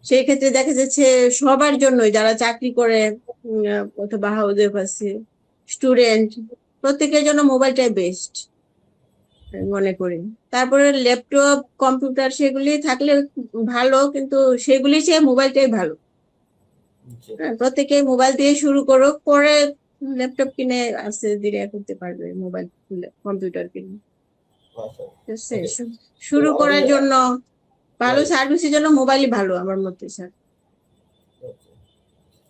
সেই ক্ষেত্রে দেখা যাচ্ছে সবার জন্য, যারা চাকরি করে অথবা হাউস আছে, স্টুডেন্ট, প্রত্যেকের জন্য মোবাইলটাই বেস্ট মনে করি। তারপরে ল্যাপটপ, কম্পিউটার সেগুলি থাকলে ভালো, কিন্তু সেগুলি চেয়ে মোবাইলটাই ভালো। জি, প্রত্যেকে মোবাইল দিয়ে শুরু করুক, পরে ল্যাপটপ কিনে আস্তে ধীরে করতে পারবে, মোবাইল কম্পিউটার কিনে। মাশাআল্লাহ। ঠিক আছে? ওকে, তো শুরু করার আমাদের জন্য ভালো রাইট, সার্ভিসের জন্য মোবাইলই ভালো আমার মতে স্যার।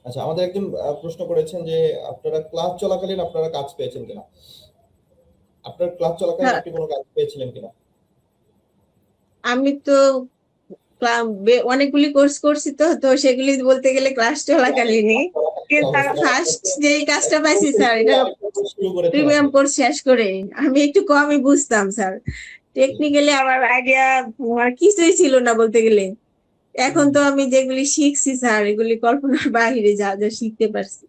আচ্ছা, আমাদের একজন প্রশ্ন করেছেন যে আপনারা ক্লাস চলাকালীন আপনারা কাজ পেয়েছেন কিনা? আপনার ক্লাস চলাকালীন হ্যাঁ, আপনি কোনো কাজ পেয়েছিলেন কিনা? আমি তো অনেকগুলি কোর্স করছি, তো তো সেগুলি বলতে গেলে ক্লাস চলাকালীনই। কিন্তু অবশ্যই ফার্স্ট যেই কাজটা পাইছি স্যার, এটা শুরু করেছেন প্রিমিয়াম আপনি। কোর্স শেষ করে। আমি একটু কমই বুঝতাম স্যার, টেকনিক্যালি আমার আইডিয়া আমার কিছুই ছিল না বলতে গেলে। এখন তো আমি যেগুলি শিখছি স্যার, এগুলি কল্পনার বাইরে, যা যা শিখতে পারছি।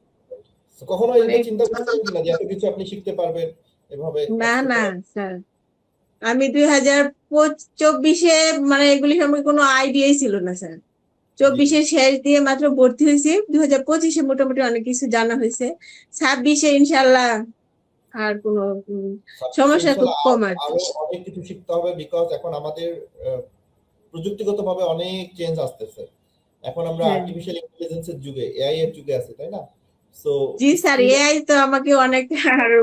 তো কখনো মানে এটা চিন্তা করেছিলেন কিনা যে এত কিছু আপনি শিখতে পারবেন, এভাবে কাজ না করতে না পারবেন? স্যার, আমি 2024 মানে এগুলি সম্পর্কে কোনো আইডিয়াই ছিল না স্যার। জি, 24 শেষ দিয়ে মাত্র ভর্তি হয়েছি, 2025 মোটামুটি অনেক কিছু জানা হয়েছে। 26 ইনশাল্লাহ আর কোনো ছাব্বিশে সমস্যা খুব ইনশাআল্লাহ কম আর কি। আরো অনেক কিছু শিখতে হবে, বিকজ এখন আমাদের প্রযুক্তিগতভাবে অনেক চেঞ্জ আসতেছে। এখন আমরা হ্যাঁ, আর্টিফিশিয়াল ইন্টেলিজেন্সের যুগে, এআই এর যুগে আছি, তাই না? সো জি স্যার, স্কিল এআই তো আমাকে অনেক আরো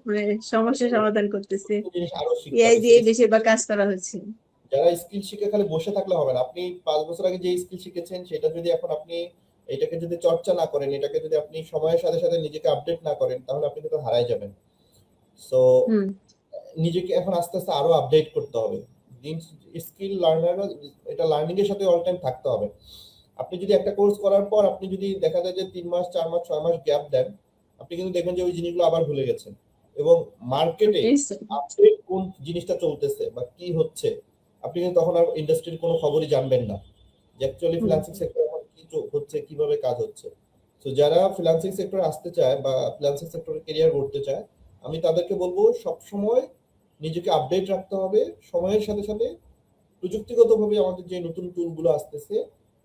মানে সমস্যার সমাধান করতেছে। জিনিস আরো শিখতে এআই হবে। দিয়ে বেশিরভাগ কাজ করা হচ্ছে। যারা স্কিল শিখে খালি বসে থাকলে হবে না। আপনি 5 বছর আগে যে স্কিল শিখেছেন সেটা যদি এখন আপনি এটাকে যদি চর্চা না করেন, এটাকে যদি আপনি সময়ের সাথে সাথে নিজেকে আপডেট না করেন, তাহলে আপনি কিন্তু হারায় যাবেন। সো হুম। নিজেকে এখন আস্তে আস্তে আরো আপডেট করতে হবে। স্কিল লার্নার, এটা লার্নিং এর সাথে অল টাইম থাকতে হবে। আপনি যদি একটা কোর্স করার পর আপনি যদি দেখা যায় যে 3 মাস 4 মাস 6 মাস গ্যাপ দেন, আপনি কিন্তু দেখবেন যে ওই জিনিসগুলো আবার ভুলে গেছেন। এবং মার্কেটে জি স্যার। আপডেট কোন জিনিসটা চলতেছে বা কি হচ্ছে, আপনি কিন্তু তখন আর ইন্ডাস্ট্রির কোনো খবরই জানবেন না যে অ্যাকচুয়ালি হুম। ফ্রিল্যান্সিং সেক্টরে এখন কি হচ্ছে, কিভাবে কাজ হচ্ছে। তো যারা ফ্রিল্যান্সিং সেক্টরে আসতে চায় বা ফ্রিল্যান্সিং সেক্টরে ক্যারিয়ার গড়তে চায়, আমি তাদেরকে বলবো সব সময় নিজেকে আপডেট রাখতে হবে। সময়ের সাথে সাথে প্রযুক্তিগতভাবে আমাদের যে নতুন টুলগুলো আসতেছে,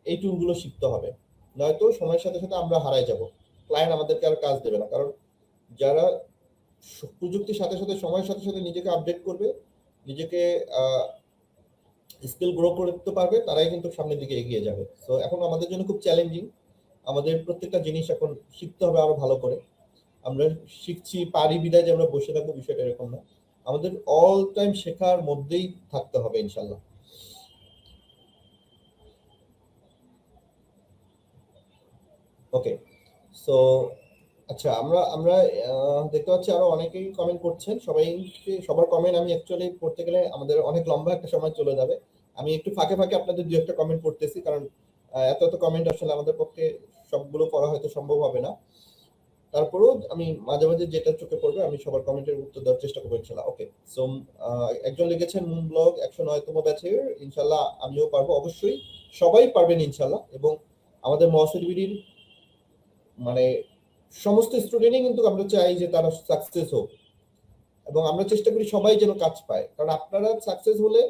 এই টুলগুলো শিখতে হবে। নয়তো সময়ের সাথে সাথে আমরা হারাই যাব, ক্লায়েন্ট আমাদেরকে আর কাজ দেবে না। কারণ যারা প্রযুক্তির সাথে সাথে সময়ের সাথে সাথে নিজেকে আপডেট করবে, নিজেকে স্কিল গ্রো করতে পারবে, তারাই কিন্তু সামনের দিকে এগিয়ে যাবে। তো এখন আমাদের জন্য খুব চ্যালেঞ্জিং, আমাদের প্রত্যেকটা জিনিস এখন শিখতে হবে আরো ভালো করে। আমরা শিখছি পারি বিদায় যে আমরা বসে থাকবো, বিষয়টা এরকম না। আমাদের অল টাইম শেখার মধ্যেই থাকতে হবে ইনশাল্লাহ। ওকে, সো আচ্ছা, আমরা আমরা দেখতে পাচ্ছি আরো অনেকেই কমেন্ট করছেন। সবার কমেন্ট আমি অ্যাকচুয়ালি পড়তে গেলে আমাদের অনেক লম্বা একটা সময় চলে যাবে। আমি একটু ফাঁকে ফাঁকে আপনাদের দু একটা কমেন্ট পড়তেছি, কারণ এত এত কমেন্ট আসলে আমাদের পক্ষে সবগুলো পড়া হয়তো সম্ভব হবে না। তারপরেও আমি মাঝে মাঝে যেটা চোখে পড়বে আমি সবার কমেন্টের উত্তর দেওয়ার চেষ্টা করবো ইনশাল্লাহ। ওকে, সো একজন লিখেছেন মুন ব্লগ 109তম ব্যাচের, ইনশাল্লাহ আমিও পারবো, অবশ্যই সবাই পারবেন ইনশাল্লাহ। এবং আমাদের মহাসিবির মানে সমস্ত স্টুডেন্টই কিন্তু আমরা চাই যে তারা সাকসেস হোক, এবং আমরা চেষ্টা করি সবাই যেন কাজ পায়, কারণ আপনারা সাকসেস হলে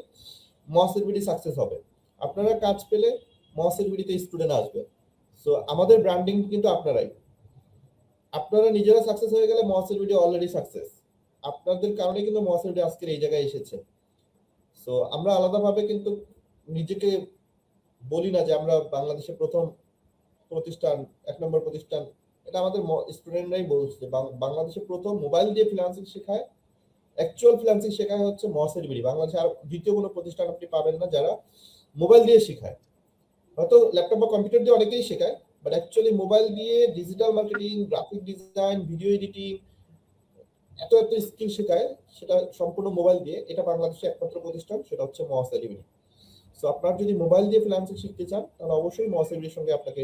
মহাসিবিডি সাকসেস হবে, আপনারা কাজ পেলে মহাসিবিডিতে স্টুডেন্ট আসবে। সো আমাদের ব্র্যান্ডিং কিন্তু আপনারাই, আপনারা নিজেরা সাকসেস হয়ে গেলে মহাসিবিডি অলরেডি সাকসেস। আপনাদের কারণে কিন্তু মহাসিবিডি আজকের এই জায়গায় এসেছে। সো আমরা আলাদাভাবে কিন্তু নিজেকে বলি না যে আমরা বাংলাদেশের প্রথম প্রতিষ্ঠান, 1 নম্বর প্রতিষ্ঠান। এটা আমাদের স্টুডেন্টরাই বলছে, বাংলাদেশের প্রথম মোবাইল দিয়ে ফ্রিল্যান্সিং শেখায়, অ্যাকচুয়াল ফ্রিল্যান্সিং শেখায় হচ্ছে মহাসিবিডি। বাংলাদেশে আর দ্বিতীয় কোনো প্রতিষ্ঠান আপনি পাবেন না যারা মোবাইল দিয়ে শেখায়। হয়তো ল্যাপটপ বা কম্পিউটার দিয়ে অনেকেই শেখায়, বাট অ্যাকচুয়ালি মোবাইল দিয়ে digital marketing, graphic design, video editing, এত এত স্কিল শেখায়, সেটা সম্পূর্ণ মোবাইল দিয়ে। এটা বাংলাদেশে একমাত্র প্রতিষ্ঠান, সেটা হচ্ছে মহাসিবিডি। সো আপনারা যদি মোবাইল দিয়ে ফ্রিল্যান্সিং শিখতে চান তাহলে অবশ্যই মহাসিবিডির সঙ্গে আপনাকে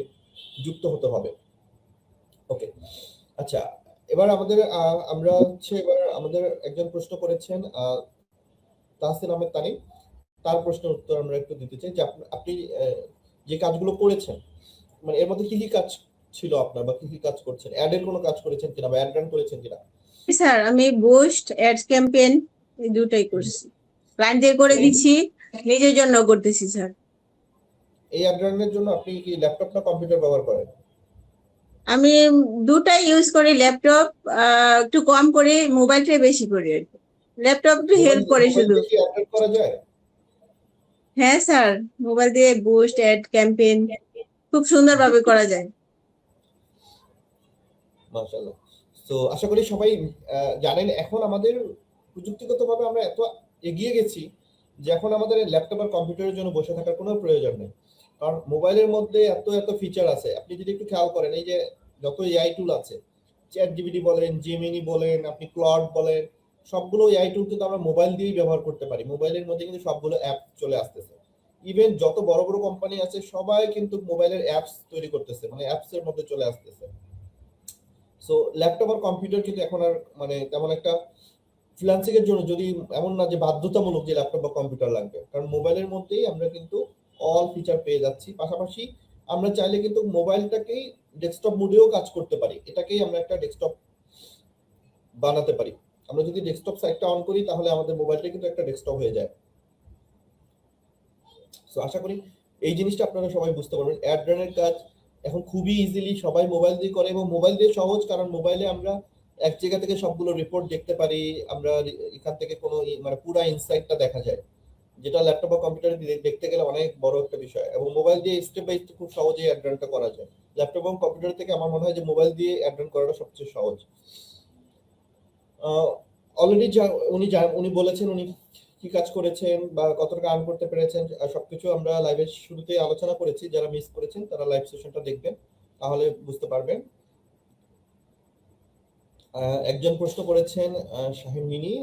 যুক্ত হতে হবে। ওকে, আচ্ছা, এবার আমরা হচ্ছে এবার আমাদের একজন প্রশ্ন করেছেন তাহসিন আহমেদ তানিম, তার প্রশ্নের উত্তর আমরা একটু দিতে চাই যে আপনি যে কাজগুলো করেছেন, মানে এর মধ্যে কি কি কাজ ছিল আপনার, বা কি কি কাজ করছেন, অ্যাডের কোনো কাজ করেছেন কিনা, বা অ্যাড রান করেছেন কিনা? স্যার আমি বুস্ট অ্যাডস ক্যাম্পেইন এই দুটাই করছি, ক্লায়েন্টদের করে দিচ্ছি, নিজের জন্য করতেছি স্যার। এই অ্যাড রানের জন্য আপনি কি ল্যাপটপ না কম্পিউটার ব্যবহার করেন? আমি দুটাই ইউজ করি, ল্যাপটপ একটু কম করি, মোবাইলটাই বেশি করি আর কি। ল্যাপটপ একটু হেল্প করে শুধু। মোবাইল দিয়ে অ্যাড রান করা যায়? হ্যাঁ স্যার, মোবাইল দিয়ে বুস্ট অ্যাড ক্যাম্পেইন খুব সুন্দরভাবে করা যায়। মাশাআল্লাহ। তো আশা করি সবাই জানেন, এখন আমাদের প্রযুক্তিগতভাবে আমরা এত এগিয়ে গেছি যে এখন আমাদের ল্যাপটপ আর কম্পিউটারের জন্য বসে থাকার কোনো প্রয়োজন নেই, কারণ মোবাইলের মধ্যে এত এত ফিচার আছে। আপনি যদি একটু খেয়াল করেন, এই যে যত এআই টুল আছে, চ্যাট জিপিটি বলেন, জেমিনি বলেন, আপনি ক্লড বলেন, সবগুলো এআই টুল কিন্তু আমরা মোবাইল দিয়েই ব্যবহার করতে পারি। মোবাইলের মধ্যে কিন্তু সবগুলো অ্যাপ চলে আসতেছে। ইভেন যত বড় বড় কোম্পানি আছে সবাই কিন্তু মোবাইলের অ্যাপস তৈরি করতেছে, মানে অ্যাপস এর মধ্যে চলে আসতেছে। সো ল্যাপটপ আর কম্পিউটার কিন্তু এখন আর মানে তেমন একটা ফ্রিল্যান্সিং এর জন্য যদি এমন না যে বাধ্যতামূলক যে ল্যাপটপ বা কম্পিউটার লাগবে, কারণ মোবাইলের মধ্যেই আমরা কিন্তু অল ফিচার পেয়ে যাচ্ছি। পাশাপাশি আমরা চাইলে কিন্তু মোবাইলটাকেই ডেস্কটপ মোডেও কাজ করতে পারি, এটাকেই আমরা একটা ডেস্কটপ বানাতে পারি। আমরা যদি ডেস্কটপ সাইটটা অন করি তাহলে আমাদের মোবাইলটা কিন্তু একটা ডেস্কটপ হয়ে যায়। সো আশা করি এই জিনিসটা আপনারা সবাই বুঝতে পারবেন। অ্যাড রানের কাজ এখন খুবই ইজিলি সবাই মোবাইল দিয়ে করে, এবং মোবাইল দিয়ে সহজ, কারণ মোবাইলে আমরা এক জায়গা থেকে সবগুলো রিপোর্ট দেখতে পারি, আমরা এখান থেকে কোনো মানে পুরো ইনসাইটটা দেখা যায়, যেটা ল্যাপটপ বা কম্পিউটারে দেখতে গেলে অনেক বড় একটা বিষয়। এবং মোবাইল দিয়ে স্টেপ বাই স্টেপ খুব সহজেই অ্যাড রানটা করা যায়। ল্যাপটপ এবং কম্পিউটার থেকে আমার মনে হয় যে মোবাইল দিয়ে অ্যাড রান করাটা সবচেয়ে সহজ। অলরেডি উনি বলেছেন উনি কি কাজ করেছেন বা কত টাকা আর্ন করতে পেরেছেন, সবকিছু আমরা লাইভের শুরুতে আলোচনা করেছি। যারা মিস করেছেন তারা লাইভ সেশনটা দেখবেন, তাহলে বুঝতে পারবেন। একজন প্রশ্ন করেছেন শাহিন মিনি,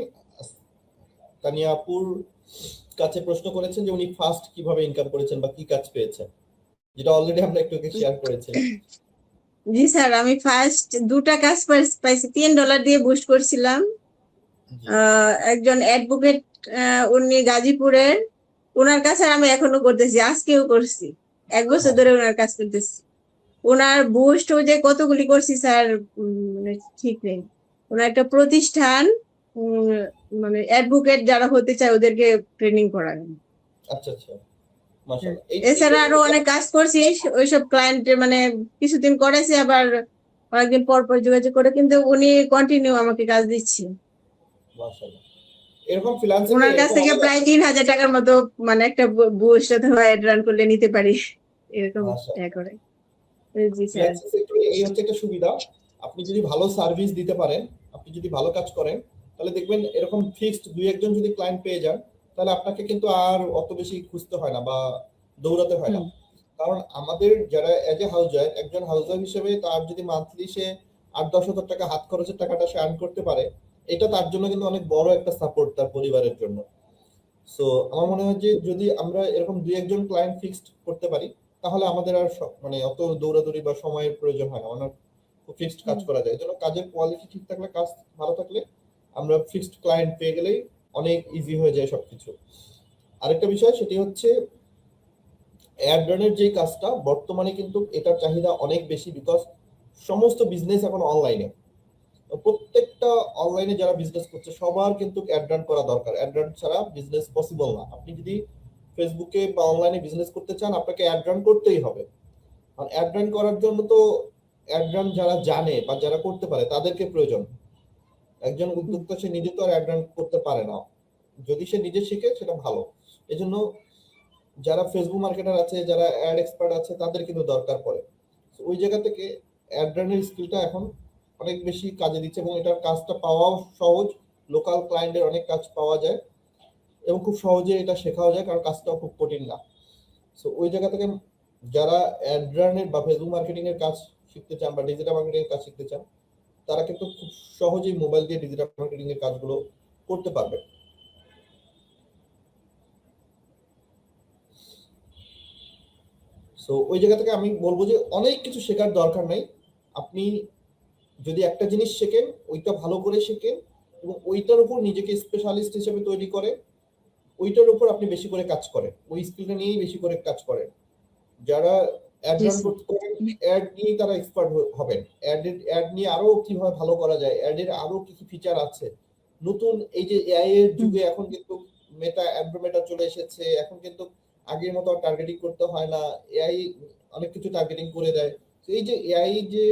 তানিয়াপুর কাছে প্রশ্ন করেছেন যে উনি ফার্স্ট কিভাবে ইনকাম করেছেন বা কি কাজ পেয়েছেন, যেটা অলরেডি আমরা একটু শেয়ার করেছিলাম। জি স্যার, আমি ফার্স্ট দুটা কাজ পাইছি, $3 দিয়ে বুস্ট করছিলাম। একজন অ্যাডভোকেট, উনি গাজীপুরের, ওনার কাছে আমি এখনো করতেছি, আজকেও করছি, 1 বছর ধরে ওনার কাজ করতেছি। ওনার বুস্ট যে কতগুলি করছি স্যার, মানে ঠিক নেই। ওনার একটা প্রতিষ্ঠান, মানে অ্যাডভোকেট যারা হতে চায় ওদেরকে ট্রেনিং করায়। আচ্ছা আচ্ছা, মাশাআল্লাহ। এছাড়া আরো অনেক কাজ করছি, ওইসব ক্লায়েন্ট মানে কিছুদিন করেছি, আবার অনেকদিন পর পর যোগাযোগ করে, কিন্তু উনি কন্টিনিউ আমাকে কাজ দিচ্ছি। মাশাআল্লাহ। এরকম ফ্রিল্যান্সিং ওনার কাছ থেকে প্রায় 3,000 টাকার মতো মানে একটা বুস্ট অথবা অ্যাড রান করলে নিতে পারি, এরকম করে। জি স্যার। ফ্রিল্যান্সিং সেক্টরে এই হচ্ছে একটা সুবিধা, আপনি যদি ভালো সার্ভিস দিতে পারেন, আপনি যদি ভালো কাজ করেন, তাহলে দেখবেন এরকম ফিক্সড দুই একজন যদি ক্লায়েন্ট পেয়ে যান, তাহলে আপনাকে কিন্তু আর অত বেশি খুঁজতে হয় না বা দৌড়াতে হয় না। হুম। কারণ আমাদের যারা এজ এ হাউস ওয়াইফ, একজন হাউস ওয়াইফ হিসেবে তার যদি মান্থলি সে 8-10 হাজার টাকা হাত খরচের টাকাটা সে আর্ন করতে পারে, এটা তার জন্য কিন্তু অনেক বড় একটা সাপোর্ট তার পরিবারের জন্য। সো আমার মনে হয় যে যদি আমরা এরকম দুই একজন ক্লায়েন্ট ফিক্সড করতে পারি, তাহলে আমাদের আর মানে অত দৌড়াদৌড়ি বা সময়ের প্রয়োজন হয় না, অনেক ফিক্সড কাজ করা যায়। এই জন্য কাজের কোয়ালিটি ঠিক থাকলে, কাজ ভালো থাকলে আমরা ফিক্সড ক্লায়েন্ট পেয়ে গেলেই অনেক ইজি হয়ে যায় সবকিছু। আরেকটা বিষয় সেটি হচ্ছে অ্যাড রানের যে কাজটা, বর্তমানে কিন্তু এটার চাহিদা অনেক বেশি, বিকজ সমস্ত বিজনেস এখন অনলাইনে। প্রত্যেকটা অনলাইনে যারা বিজনেস করছে সবার কিন্তু অ্যাড রান করা দরকার। অ্যাড রান ছাড়া বিজনেস পসিবল না। আপনি যদি ফেসবুকে বা অনলাইনে বিজনেস করতে চান, আপনাকে অ্যাড রান করতেই হবে। আর অ্যাড রান করার জন্য তো অ্যাড রান যারা জানে বা যারা করতে পারে তাদেরকে প্রয়োজন। একজন উদ্যোক্তা সে নিজে তো আর অ্যাড রান করতে পারে না, যদি সে নিজে শিখে সেটা ভালো। এজন্য যারা ফেসবুক মার্কেটার আছে, যারা অ্যাড এক্সপার্ট আছে, তাদের কিন্তু দরকার পড়ে। তো ওই জায়গা থেকে অ্যাড রানের স্কিলটা এখন অনেক বেশি কাজে দিচ্ছে এবং এটার কাজটা পাওয়াও সহজ। লোকাল ক্লায়েন্টের অনেক কাজ পাওয়া যায় এবং খুব সহজে এটা শেখাও যায়, কারণ কাজটাও খুব কঠিন না। সো ওই জায়গা থেকে যারা অ্যাড রানের বা ফেসবুক মার্কেটিং এর কাজ শিখতে চান বা ডিজিটাল মার্কেটিং এর কাজ শিখতে চান, তারা কিন্তু খুব সহজেই মোবাইল দিয়ে ডিজিটাল মার্কেটিং এর কাজগুলো করতে পারবে। সো ওই জায়গা থেকে আমি বলবো যে অনেক কিছু শেখার দরকার নাই। আপনি যদি একটা জিনিস শেখেন, ওইটা ভালো করে শেখেন এবং ওইটার উপর নিজেকে স্পেশালিস্ট হিসেবে তৈরি করে ওইটার উপর আপনি বেশি করে কাজ করেন, ওই স্কিলটা নিয়েই বেশি করে কাজ করেন। যারা অ্যাড জি রান স্যার। করতে পারেন, অ্যাড নিয়ে তারা এক্সপার্ট হবেন। অ্যাড নিয়ে আরো কিভাবে ভালো করা যায়, অ্যাডের আরো কি কি ফিচার আছে। নতুন এই যে এআই এর যুগে এখন কিন্তু মেটা অ্যাড্রোমেটা চলে এসেছে। এখন কিন্তু আগের মতো টার্গেটিং করতে হয় না, এআই অনেক কিছু টার্গেটিং করে দেয়। তো এই যে এআই যে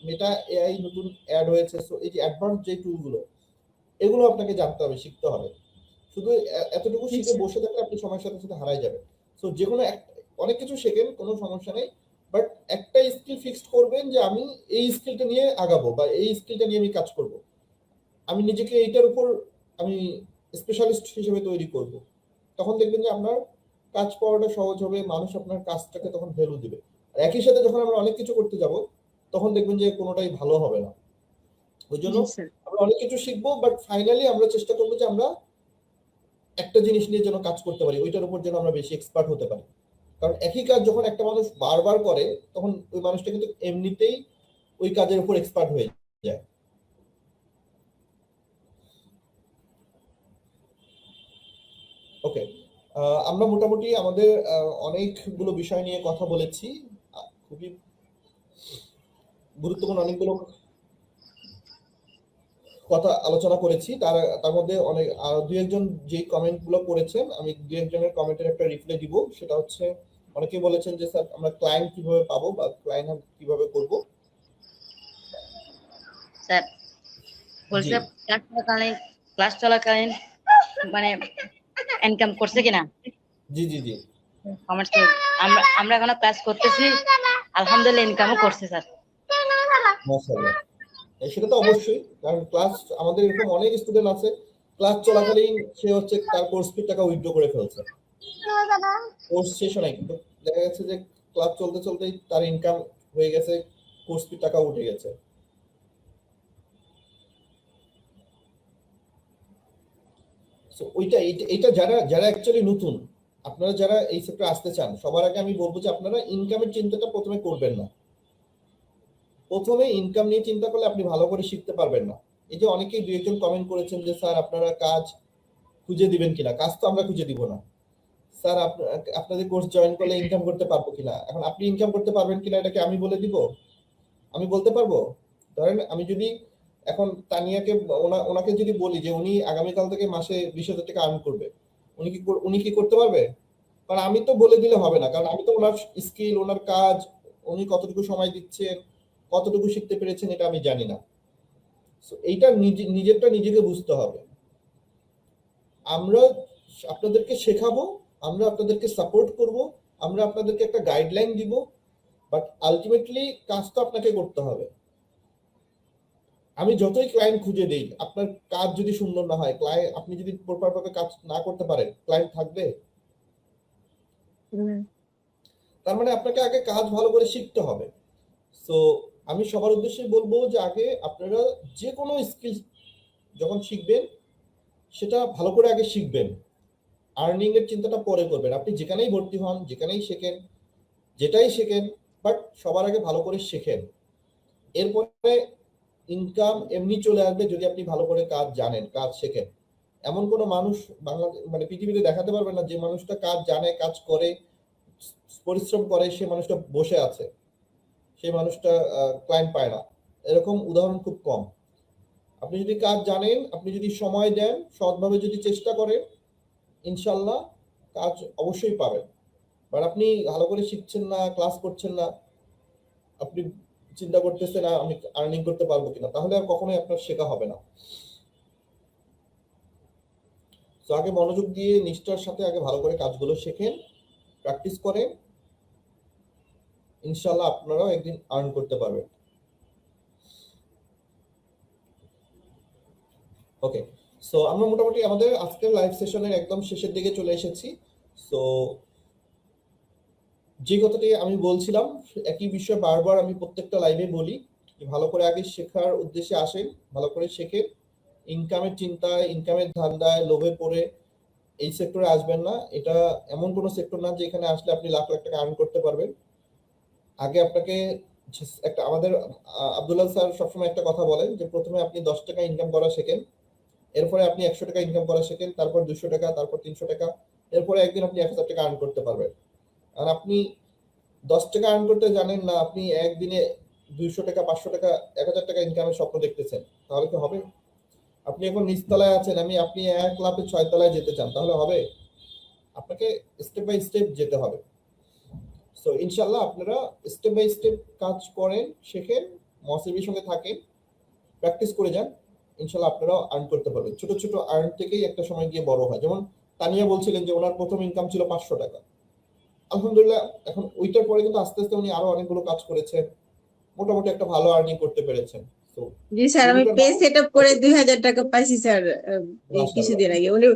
মেটা এআই নতুন অ্যাড হয়েছে, সো এই যে অ্যাডভান্স যে টুলগুলো, এগুলো আপনাকে জানতে হবে, শিখতে হবে। শুধু এতটুকু জি শিখে স্যার। বসে থাকলে আপনি সময়ের সাথে সাথে হারাই যাবেন। সো যে কোনো অনেক কিছু শেখেন, কোনো সমস্যা নেই, বাট একটা স্কিল ফিক্সড করবেন যে আমি এই স্কিলটা নিয়ে আগাবো বা এই স্কিলটা নিয়ে আমি কাজ করব, আমি নিজেকে এইটার উপর আমি স্পেশালিস্ট হিসেবে তৈরি করব। তখন দেখবেন যে আপনার কাজ পাওয়াটা সহজ হবে, মানুষ আপনার কাজটাকে তখন ভ্যালু দিবে। আর একই সাথে যখন আমরা অনেক কিছু করতে যাব, তখন দেখবেন যে কোনোটাই ভালো হবে না। ওই জন্য জি স্যার। আমরা অনেক কিছু শিখবো, বাট ফাইনালি আমরা চেষ্টা করবো যে আমরা একটা জিনিস নিয়ে যেন কাজ করতে পারি, ওইটার উপর যেন আমরা বেশি এক্সপার্ট হতে পারি। কারণ একই কাজ যখন একটা মানুষ বারবার করে, তখন ওই মানুষটা কিন্তু এমনিতেই ওই কাজের উপর এক্সপার্ট হয়ে যায়। ওকে, আমরা মোটামুটি আমাদের অনেকগুলো বিষয় নিয়ে কথা বলেছি। খুবই গুরুত্বপূর্ণ অনেকগুলো কথা আলোচনা করেছি। তার তার মধ্যে অনেক দুই একজন যে কমেন্ট গুলো করেছেন, আমি দুই একজনের কমেন্টের একটা রিপ্লাই দিব। সেটা হচ্ছে, অনেকে বলেছেন যে স্যার আমরা ক্লায়েন্ট কিভাবে পাবো বা ক্লায়েন্ট কিভাবে করব। স্যার জি বলছে ক্লাস চলাকালীন মানে ইনকাম করছে কিনা জি জি জি কমেন্টস আমরা আমরা এখনো ক্লাস করতেছি, আলহামদুলিল্লাহ ইনকামও করছে স্যার। মাশাআল্লাহ। সেটা তো অবশ্যই, কারণ ক্লাস আমাদের এরকম অনেক স্টুডেন্ট আছে ক্লাস চলাকালীন সে হচ্ছে তার কোর্স ফি টাকা উইথড্র করে ফেলছে, কোর্স শেষ হয় কিন্তু দেখা যাচ্ছে যে ক্লাস চলতে চলতেই তার ইনকাম হয়ে গেছে, কোর্স ফি টাকা উঠে গেছে। So ওইটা এটা যারা যারা অ্যাকচুয়ালি নতুন, আপনারা যারা এই সেক্টরে আসতে চান, সবার আগে আমি বলবো যে আপনারা ইনকামের চিন্তাটা প্রথমে করবেন না। প্রথমে ইনকাম নিয়ে চিন্তা করলে আপনি ভালো করে শিখতে পারবেন না। এই যে অনেকেই দুই একজন কমেন্ট করেছেন যে স্যার আপনারা কাজ খুঁজে দিবেন কিনা। কাজ তো আমরা খুঁজে দিব না স্যার, আপনাদের কোর্স জয়েন করলে ইনকাম করতে পারবো কিনা। এখন আপনি ইনকাম করতে পারবেন কিনা এটাকে আমি বলে দিব? আমি বলতে পারবো? ধরেন আমি যদি এখন তানিয়াকে ওনাকে যদি বলি যে উনি আগামীকাল থেকে মাসে 20,000 টাকা আর্ন করবে, উনি কি করতে পারবে? কারণ আমি তো বলে দিলে হবে না, কারণ আমি তো ওনার স্কিল, ওনার কাজ, উনি কতটুকু সময় দিচ্ছেন, কতটুকু শিখতে পেরেছেন, এটা আমি জানি না। এইটা নিজেরটা নিজেকে বুঝতে হবে। আমরা আপনাদেরকে শেখাবো, আমরা আপনাদেরকে সাপোর্ট করব, আমরা আপনাদেরকে একটা গাইডলাইন দিব, বাট আলটিমেটলি কাজটা আপনাকে করতে হবে। আমি যতই ক্লায়েন্ট খুঁজে দেই, আপনার কাজ যদি সুন্দর না হয়, ক্লায়েন্ট আপনি যদি প্রপার ভাবে কাজ না করতে পারেন, ক্লায়েন্ট থাকবে? হুম। তার মানে আপনাকে আগে কাজ ভালো করে শিখতে হবে। সো আমি সবার উদ্দেশ্যে বলবো যে আগে আপনারা যে কোনো স্কিল যখন শিখবেন, সেটা ভালো করে আগে শিখবেন। আর্নিং এর চিন্তাটা পরে করবেন। আপনি যেখানেই ভর্তি হন, যেখানেই শেখেন, যেটাই শেখেন, বাট সবার আগে ভালো করে শেখেন। এরপরে ইনকাম এমনি চলে আসবে যদি আপনি ভালো করে কাজ জানেন, কাজ শেখেন। এমন কোনো মানুষ বাংলাদেশ মানে পৃথিবীতে দেখাতে পারবে না যে মানুষটা কাজ জানে, কাজ করে, পরিশ্রম করে, সে মানুষটা বসে আছে, সেই মানুষটা ক্লায়েন্ট পায় না। এরকম উদাহরণ খুব কম। আপনি যদি কাজ জানেন, আপনি যদি সময় দেন, সৎভাবে যদি চেষ্টা করেন, ইনশাল্লাহ কাজ অবশ্যই পাবেন। বাট আপনি ভালো করে শিখছেন না, ক্লাস করছেন না, আপনি চিন্তা করতেছেন আমি আর্নিং করতে পারবো কিনা, তাহলে আর কখনোই আপনার শেখা হবে না। তো আগে মনোযোগ দিয়ে নিষ্ঠার সাথে আগে ভালো করে কাজগুলো শেখেন, প্র্যাকটিস করেন, ইনশাল্লাহ আপনারাও একদিন আর্ন করতে পারবেন। ওকে, সো আমরা মোটামুটি আমাদের আজকের লাইভ সেশনের একদম শেষের দিকে চলে এসেছি। সো যে কথাটি আমি বলছিলাম, একই বিষয় বারবার আমি প্রত্যেকটা লাইভে বলি যে ভালো করে আগে শেখার উদ্দেশ্যে আসেন, ভালো করে শেখেন। ইনকামের চিন্তায়, ইনকামের ধান্দায়, লোভে পড়ে এই সেক্টরে আসবেন না। এটা এমন কোনো সেক্টর না যে এখানে আসলে আপনি লাখ লাখ টাকা আর্ন করতে পারবেন। আগে আপনাকে একটা আমাদের আব্দুল্লাহ স্যার সবসময় একটা কথা বলেন যে প্রথমে আপনি 10 টাকা ইনকাম করা শেখেন, এরপরে আপনি 100 টাকা ইনকাম করা শেখেন, তারপর 200 টাকা, তারপর 300 টাকা, এরপরে একদিন আপনি 1000 টাকা আর্ন করতে পারবেন। আর আপনি 10 টাকা আর্ন করতে জানেন না, আপনি একদিনে 200 টাকা, 500 টাকা, 1000 টাকা ইনকামের স্বপ্ন দেখতেছেন, তাহলে কি হবে? আপনি এখন নিচতলায় আছেন, আপনি 1 লাফে 6 তলায় যেতে চান, তাহলে হবে? আপনাকে স্টেপ বাই স্টেপ যেতে হবে। সো ইনশাল্লাহ আপনারা স্টেপ বাই স্টেপ কাজ করেন, শেখেন, মহাসিবির সঙ্গে থাকেন, প্র্যাকটিস করে যান, ইনশাল্লাহ আপনারাও আর্ন করতে পারবেন। ছোট ছোট আর্ন থেকেই একটা সময় গিয়ে বড় হয়। যেমন তানিয়া বলছিলেন যে ওনার প্রথম ইনকাম ছিল 500 টাকা, আলহামদুলিল্লাহ এখন ওইটার পরে কিন্তু আস্তে আস্তে উনি আরো অনেকগুলো কাজ করেছেন, মোটামুটি একটা ভালো আর্নিং করতে পেরেছেন। তো জি স্যার, আমি শুরুটা পেজ সেট আপ করে 2000 টাকা পাইছি স্যার। এই মাশাআল্লাহ, কিছুদিন আগে উনি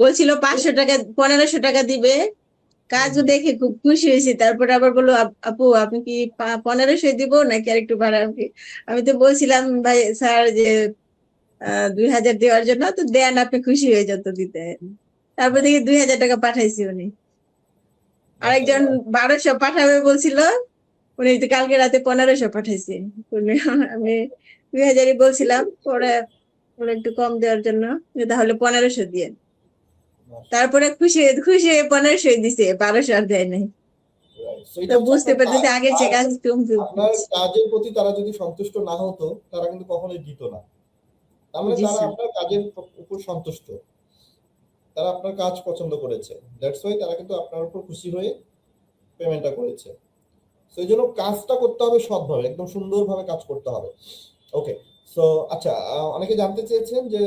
বলছিল 500 টাকা, 1500 টাকা দিবে। কাজও দেখে খুব খুশি হয়েছি। তারপরে আবার বললো, আপু আপনি কি 1500 দিব নাকি আর একটু বাড়াবে?" আমি তো বলছিলাম ভাই স্যার যে 2000 দেওয়ার জন্য, তো দেন, আপনি খুশি হয়ে যত দিতে। তারপর দেখি 2000 টাকা পাঠাইছি উনি। আরেকজন মাশাআল্লাহ। 1200 পাঠাবে বলছিল, উনি তো কালকে রাতে 1500 পাঠাইছে। আমি 2000-ই বলছিলাম, পরে ওরা একটু কম দেওয়ার জন্য যে তাহলে 1500 দিয়ে। তারপরে খুশি খুশি হয়ে 1500 দিছে, 1200 আর দেয় নাই। So তো এটা হচ্ছে বুঝতে পারতেছি আগের চেয়ে কাজ কম আপনার কাজের প্রতি তারা যদি সন্তুষ্ট না হতো, তারা কিন্তু কখনোই দিত না। তার মানে জি তারা স্যার। আপনার কাজের উপর সন্তুষ্ট, তারা আপনার কাজ পছন্দ করেছে, দ্যাটস ওয়াই তারা কিন্তু আপনার উপর খুশি হয়ে পেমেন্টটা করেছে। সো এই জন্য কাজটা করতে হবে সৎভাবে, একদম সুন্দরভাবে কাজ করতে হবে। ওকে, সো আচ্ছা, অনেকে জানতে চেয়েছেন যে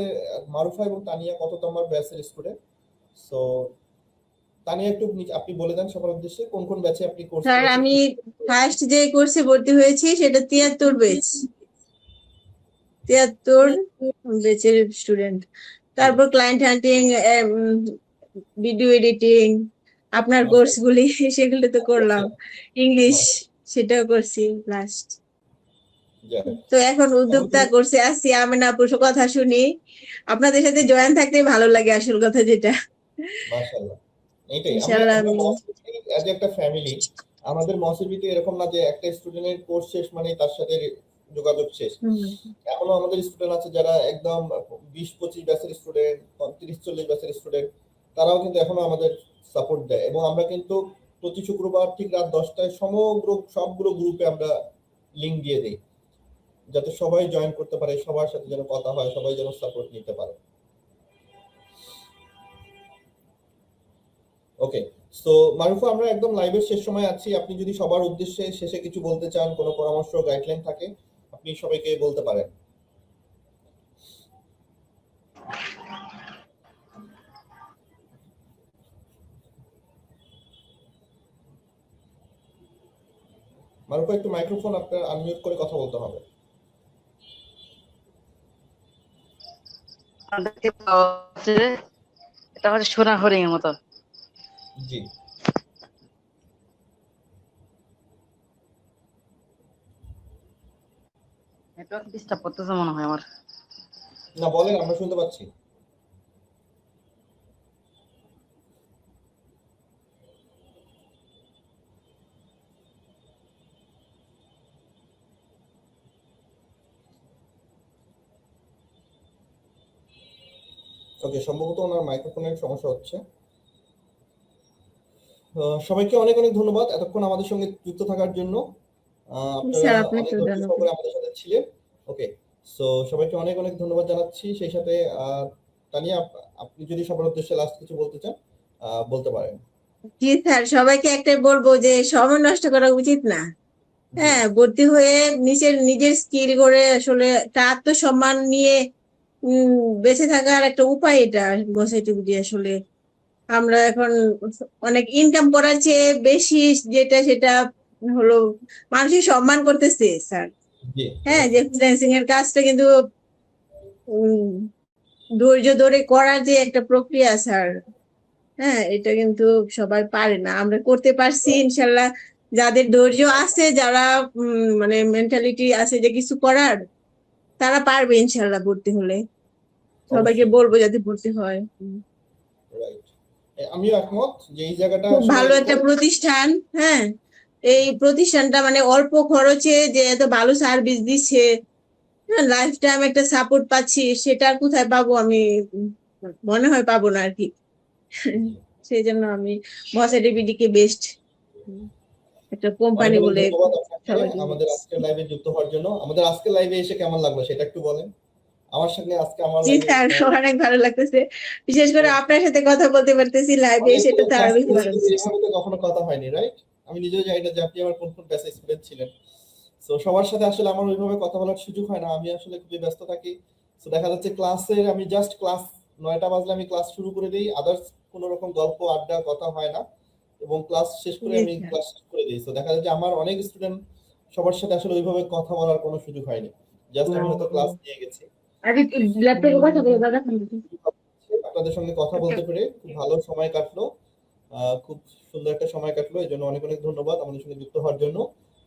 মারুফা এবং তানিয়া কত নম্বর ব্যাচের স্টুডেন্ট। সো তানিয়া একটু আপনি বলে দেন সবার উদ্দেশ্যে কোন কোন ব্যাচে আপনি কোর্স স্যার করেছেন। আমি ফার্স্ট যে কোর্সে ভর্তি হয়েছি সেটা 73 ব্যাচ, 73 ব্যাচের স্টুডেন্ট। তারপর ক্লায়েন্ট হান্টিং, ভিডিও এডিটিং, আপনার কোর্স মাশাআল্লাহ, গুলি সেগুলো তো করলাম। মাশাআল্লাহ, ইংলিশ মাশাআল্লাহ। সেটাও করছি লাস্ট। যাক, তো এখন উদ্যোক্তা কোর্সে আছি। আমিনা আপুর কথা শুনি, আপনাদের সাথে জয়েন থাকতে ভালো লাগে, আসল কথা যেটা। মাশাআল্লাহ। এইটাই আমরা ইনশাল্লাহ আমরা আমি মহাসিবি অ্যাজ একটা ফ্যামিলি, আমাদের মহাসিবিতে এরকম না যে একটা স্টুডেন্টের কোর্স শেষ মানে তার সাথে যোগাযোগ শেষ। হুম, এখনো আমাদের স্টুডেন্ট আছে যারা একদম 20-25 ব্যাচের স্টুডেন্ট, 30-40 ব্যাচের স্টুডেন্ট, তারাও কিন্তু এখনো আমাদের সাপোর্ট দেয়। এবং আমরা কিন্তু প্রতি শুক্রবার ঠিক রাত 10টায় সমগ্র সবগুলো গ্রুপে আমরা লিংক দিয়ে দিই, যাতে সবাই জয়েন করতে পারে, সবার সাথে যেন কথা হয়, সবাই যেন সাপোর্ট নিতে পারে। ওকে, সো মারুফা, আমরা একদম লাইভের শেষ সময় আছি। আপনি যদি সবার উদ্দেশ্যে শেষে কিছু বলতে চান, কোনো পরামর্শ, গাইডলাইন থাকে, আপনি সবাইকে বলতে পারেন। মারুফা, একটু মাইক্রোফোন আপনার আনমিউট করে কথা বলতে হবে। আমাদেরকে বলা হচ্ছে যে এটা হচ্ছে সোনা হরিণ এর মতো। জি। নেটওয়ার্ক ডিস্টার্ব করতেছে মনে হয় আমার। না বলেন, আমরা শুনতে পাচ্ছি। ওকে, সম্ভবত ওনার মাইক্রোফোনের সমস্যা হচ্ছে। সবাইকে অনেক অনেক ধন্যবাদ এতক্ষণ আমাদের সঙ্গে যুক্ত থাকার জন্য। আপনারা স্যার অনেক আপনাকেও ধৈর্য ধন্যবাদ। সহকারে আমাদের সাথে ছিলেন। ওকে, সো সবাইকে অনেক অনেক ধন্যবাদ জানাচ্ছি। সেই সাথে তানিয়া, আপনি যদি সবার উদ্দেশ্যে লাস্ট কিছু বলতে চান বলতে পারেন। জি স্যার, সবাইকে একটাই বলবো যে সময় নষ্ট করা উচিত না। জি হ্যাঁ, ভর্তি হয়ে নিজের স্কিল করে আসলে একটা আত্মসম্মান নিয়ে বেঁচে থাকার একটা উপায় এটা বসাইটুকু আসলে। আমরা এখন অনেক ইনকাম করার চেয়ে বেশি যেটা সেটা হলো মানুষের সম্মান করতেছে স্যার। জি হ্যাঁ, যে অবশ্যই। ফ্রিল্যান্সিং এর কাজটা কিন্তু উম, ধৈর্য ধরে করার যে একটা প্রক্রিয়া স্যার, হ্যাঁ এটা কিন্তু সবাই পারে না, আমরা করতে পারছি ইনশাল্লাহ। যাদের ধৈর্য আছে, যারা মানে মেন্টালিটি আছে যে কিছু করার, তারা পারবে ইনশাল্লাহ ভর্তি হলে। সবাইকে অবশ্যই বলবো যাতে ভর্তি হয়। রাইট, আমিও একমত যে এই জায়গাটা খুব আসলে ভালো একটা এরকম। প্রতিষ্ঠান। হ্যাঁ, এই প্রতিষ্ঠানটা মানে অল্প খরচে যে এত ভালো সার্ভিস দিচ্ছে, লাইফ টাইম একটা সাপোর্ট পাচ্ছি, সেটা আর কোথায় পাবো আমি? মনে হয় পাবো না আর কি। জি। সেই জন্য আমি মহাসাডিবিডি কে বেস্ট একটা অনেক কোম্পানি অনেক বলে ধন্যবাদ আপনাকে সবাইকে আমাদের বলছি। আজকের লাইভে যুক্ত হওয়ার জন্য। আমাদের আজকের লাইভে এসে কেমন লাগলো সেটা একটু বলেন। আমার সঙ্গে আজকে আমার জি লাইভে স্যার, অনেক ভালো লাগতেছে, বিশেষ করে আপনার সাথে কথা বলতে পারতেছি লাইভে, অনেক সেটা তো আরো ক্লাস বেশি করেছি ভালো কিন্তু লাগছে। এভাবে তো কখনো কথা হয়নি, রাইট? আমি নিজেও জানি না যে আপনি আমার কোন কোন ব্যাচে স্টুডেন্ট ছিলেন। সো সবার সাথে আসলে আমার ওইভাবে কথা বলার সুযোগ হয় না, আমি আসলে খুবই ব্যস্ত থাকি। সো দেখা যাচ্ছে ক্লাসে আমি জাস্ট ক্লাস 9টা বাজলে আমি ক্লাস শুরু করে দিই, আদার্স কোনো রকম গল্প আড্ডা কথা হয় না, এবং ক্লাস শেষ করে জি আমি স্যার। ক্লাস শেষ করে দিই। সো দেখা যাচ্ছে আমার অনেক স্টুডেন্ট, সবার সাথে আসলে ওইভাবে কথা বলার কোনো সুযোগ হয়নি, জাস্ট আমি হয়তো ক্লাস নিয়ে গেছি। আরে ল্যাপটপে কথা বলো দাদা। আপনাদের সঙ্গে কথা বলতে পেরে খুব ভালো সময় কাটলো, খুব সুন্দর একটা সময় কাটলো। এই জন্য অনেক অনেক ধন্যবাদ আমাদের সঙ্গে যুক্ত হওয়ার জন্য।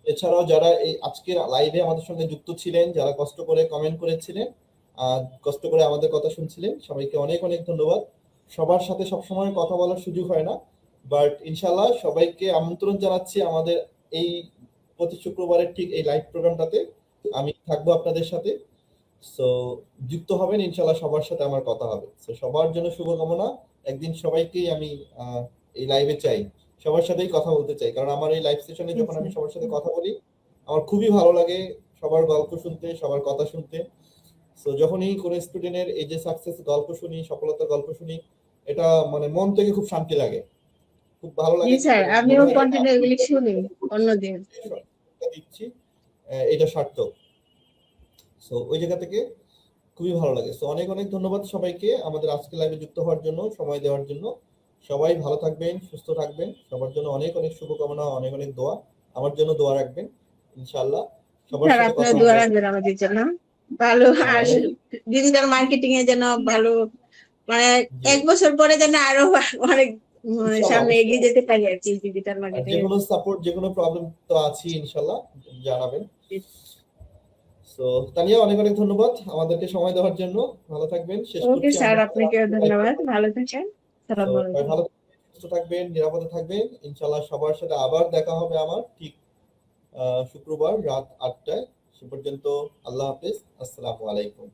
এছাড়াও যারা এই আজকের লাইভে আমাদের সঙ্গে যুক্ত ছিলেন, যারা কষ্ট করে কমেন্ট করেছিলেন, কষ্ট করে আমাদের কথা শুনছিলেন, সবাইকে অনেক অনেক ধন্যবাদ। সবার সাথে সবসময় কথা বলার সুযোগ হয় না, বাট ইনশাল্লাহ সবাইকে আমন্ত্রণ জানাচ্ছি আমাদের এই প্রতি শুক্রবারের ঠিক এই লাইভ প্রোগ্রামটাতে আমি থাকবো আপনাদের সাথে। সো যুক্ত হবেন ইনশাল্লাহ, সবার সাথে আমার কথা হবে। সো সবার জন্য শুভকামনা। একদিন সবাইকেই আমি এই লাইভে চাই, সবার সাথেই কথা বলতে চাই, কারণ আমার এই লাইভ সেশনে যখন আমি সবার সাথে কথা বলি আমার খুবই ভালো লাগে সবার গল্প শুনতে, সবার কথা শুনতে। সো যখনই কোনো স্টুডেন্টের এই যে সাকসেস গল্প শুনি, সফলতার গল্প শুনি, এটা মানে মন থেকে খুব শান্তি লাগে, খুব ভালো জি লাগে, স্যার, এবং মনে আমিও হয় যে না, কন্টিনিউ এগুলি শুনি অন্যদিন। এটা দিচ্ছি, এটা সার্থক। সো ওই জায়গা থেকে খুবই ভালো লাগে। সো অনেক অনেক ধন্যবাদ সবাইকে আমাদের আজকে লাইভে যুক্ত হওয়ার জন্য, সময় দেওয়ার জন্য। সবাই ভালো থাকবেন, সুস্থ থাকবেন, সবার জন্য অনেক অনেক শুভকামনা, অনেক অনেক দোয়া। আমার জন্য দোয়া রাখবেন ইনশাআল্লাহ। সবার স্যার সাথে আপনার কথা দোয়া হবে। রাখবেন আমাদের জন্য ভালো, আর অনেক ডিজিটাল মার্কেটিং এ যেন ভালো, মানে জি 1 বছর পরে যেন আরো অনেক ইনশাআল্লাহ, সামনে অবশ্যই এগিয়ে যেতে অবশ্যই। পারি আর কি ডিজিটাল আর মার্কেটিং যে এ। কোনো সাপোর্ট, যে কোনো প্রবলেম তো আছি ইনশাআল্লাহ, জানাবেন। সো তানিয়া, অনেক অনেক ধন্যবাদ আমাদেরকে সময় দেওয়ার জন্য। ভালো থাকবেন। শেষ ওকে করছি স্যার, আমরা আপনাকেও ধন্যবাদ, ভালো থাকেন। সো সালাম সবাই আলাইকুম। ভালো থাকবেন, সুস্থ থাকবেন, নিরাপদে থাকবেন। ইনশাআল্লাহ সবার সাথে আবার দেখা হবে আমার ঠিক শুক্রবার রাত 8টায়। সে পর্যন্ত আল্লাহ হাফেজ, আসসালামু আলাইকুম।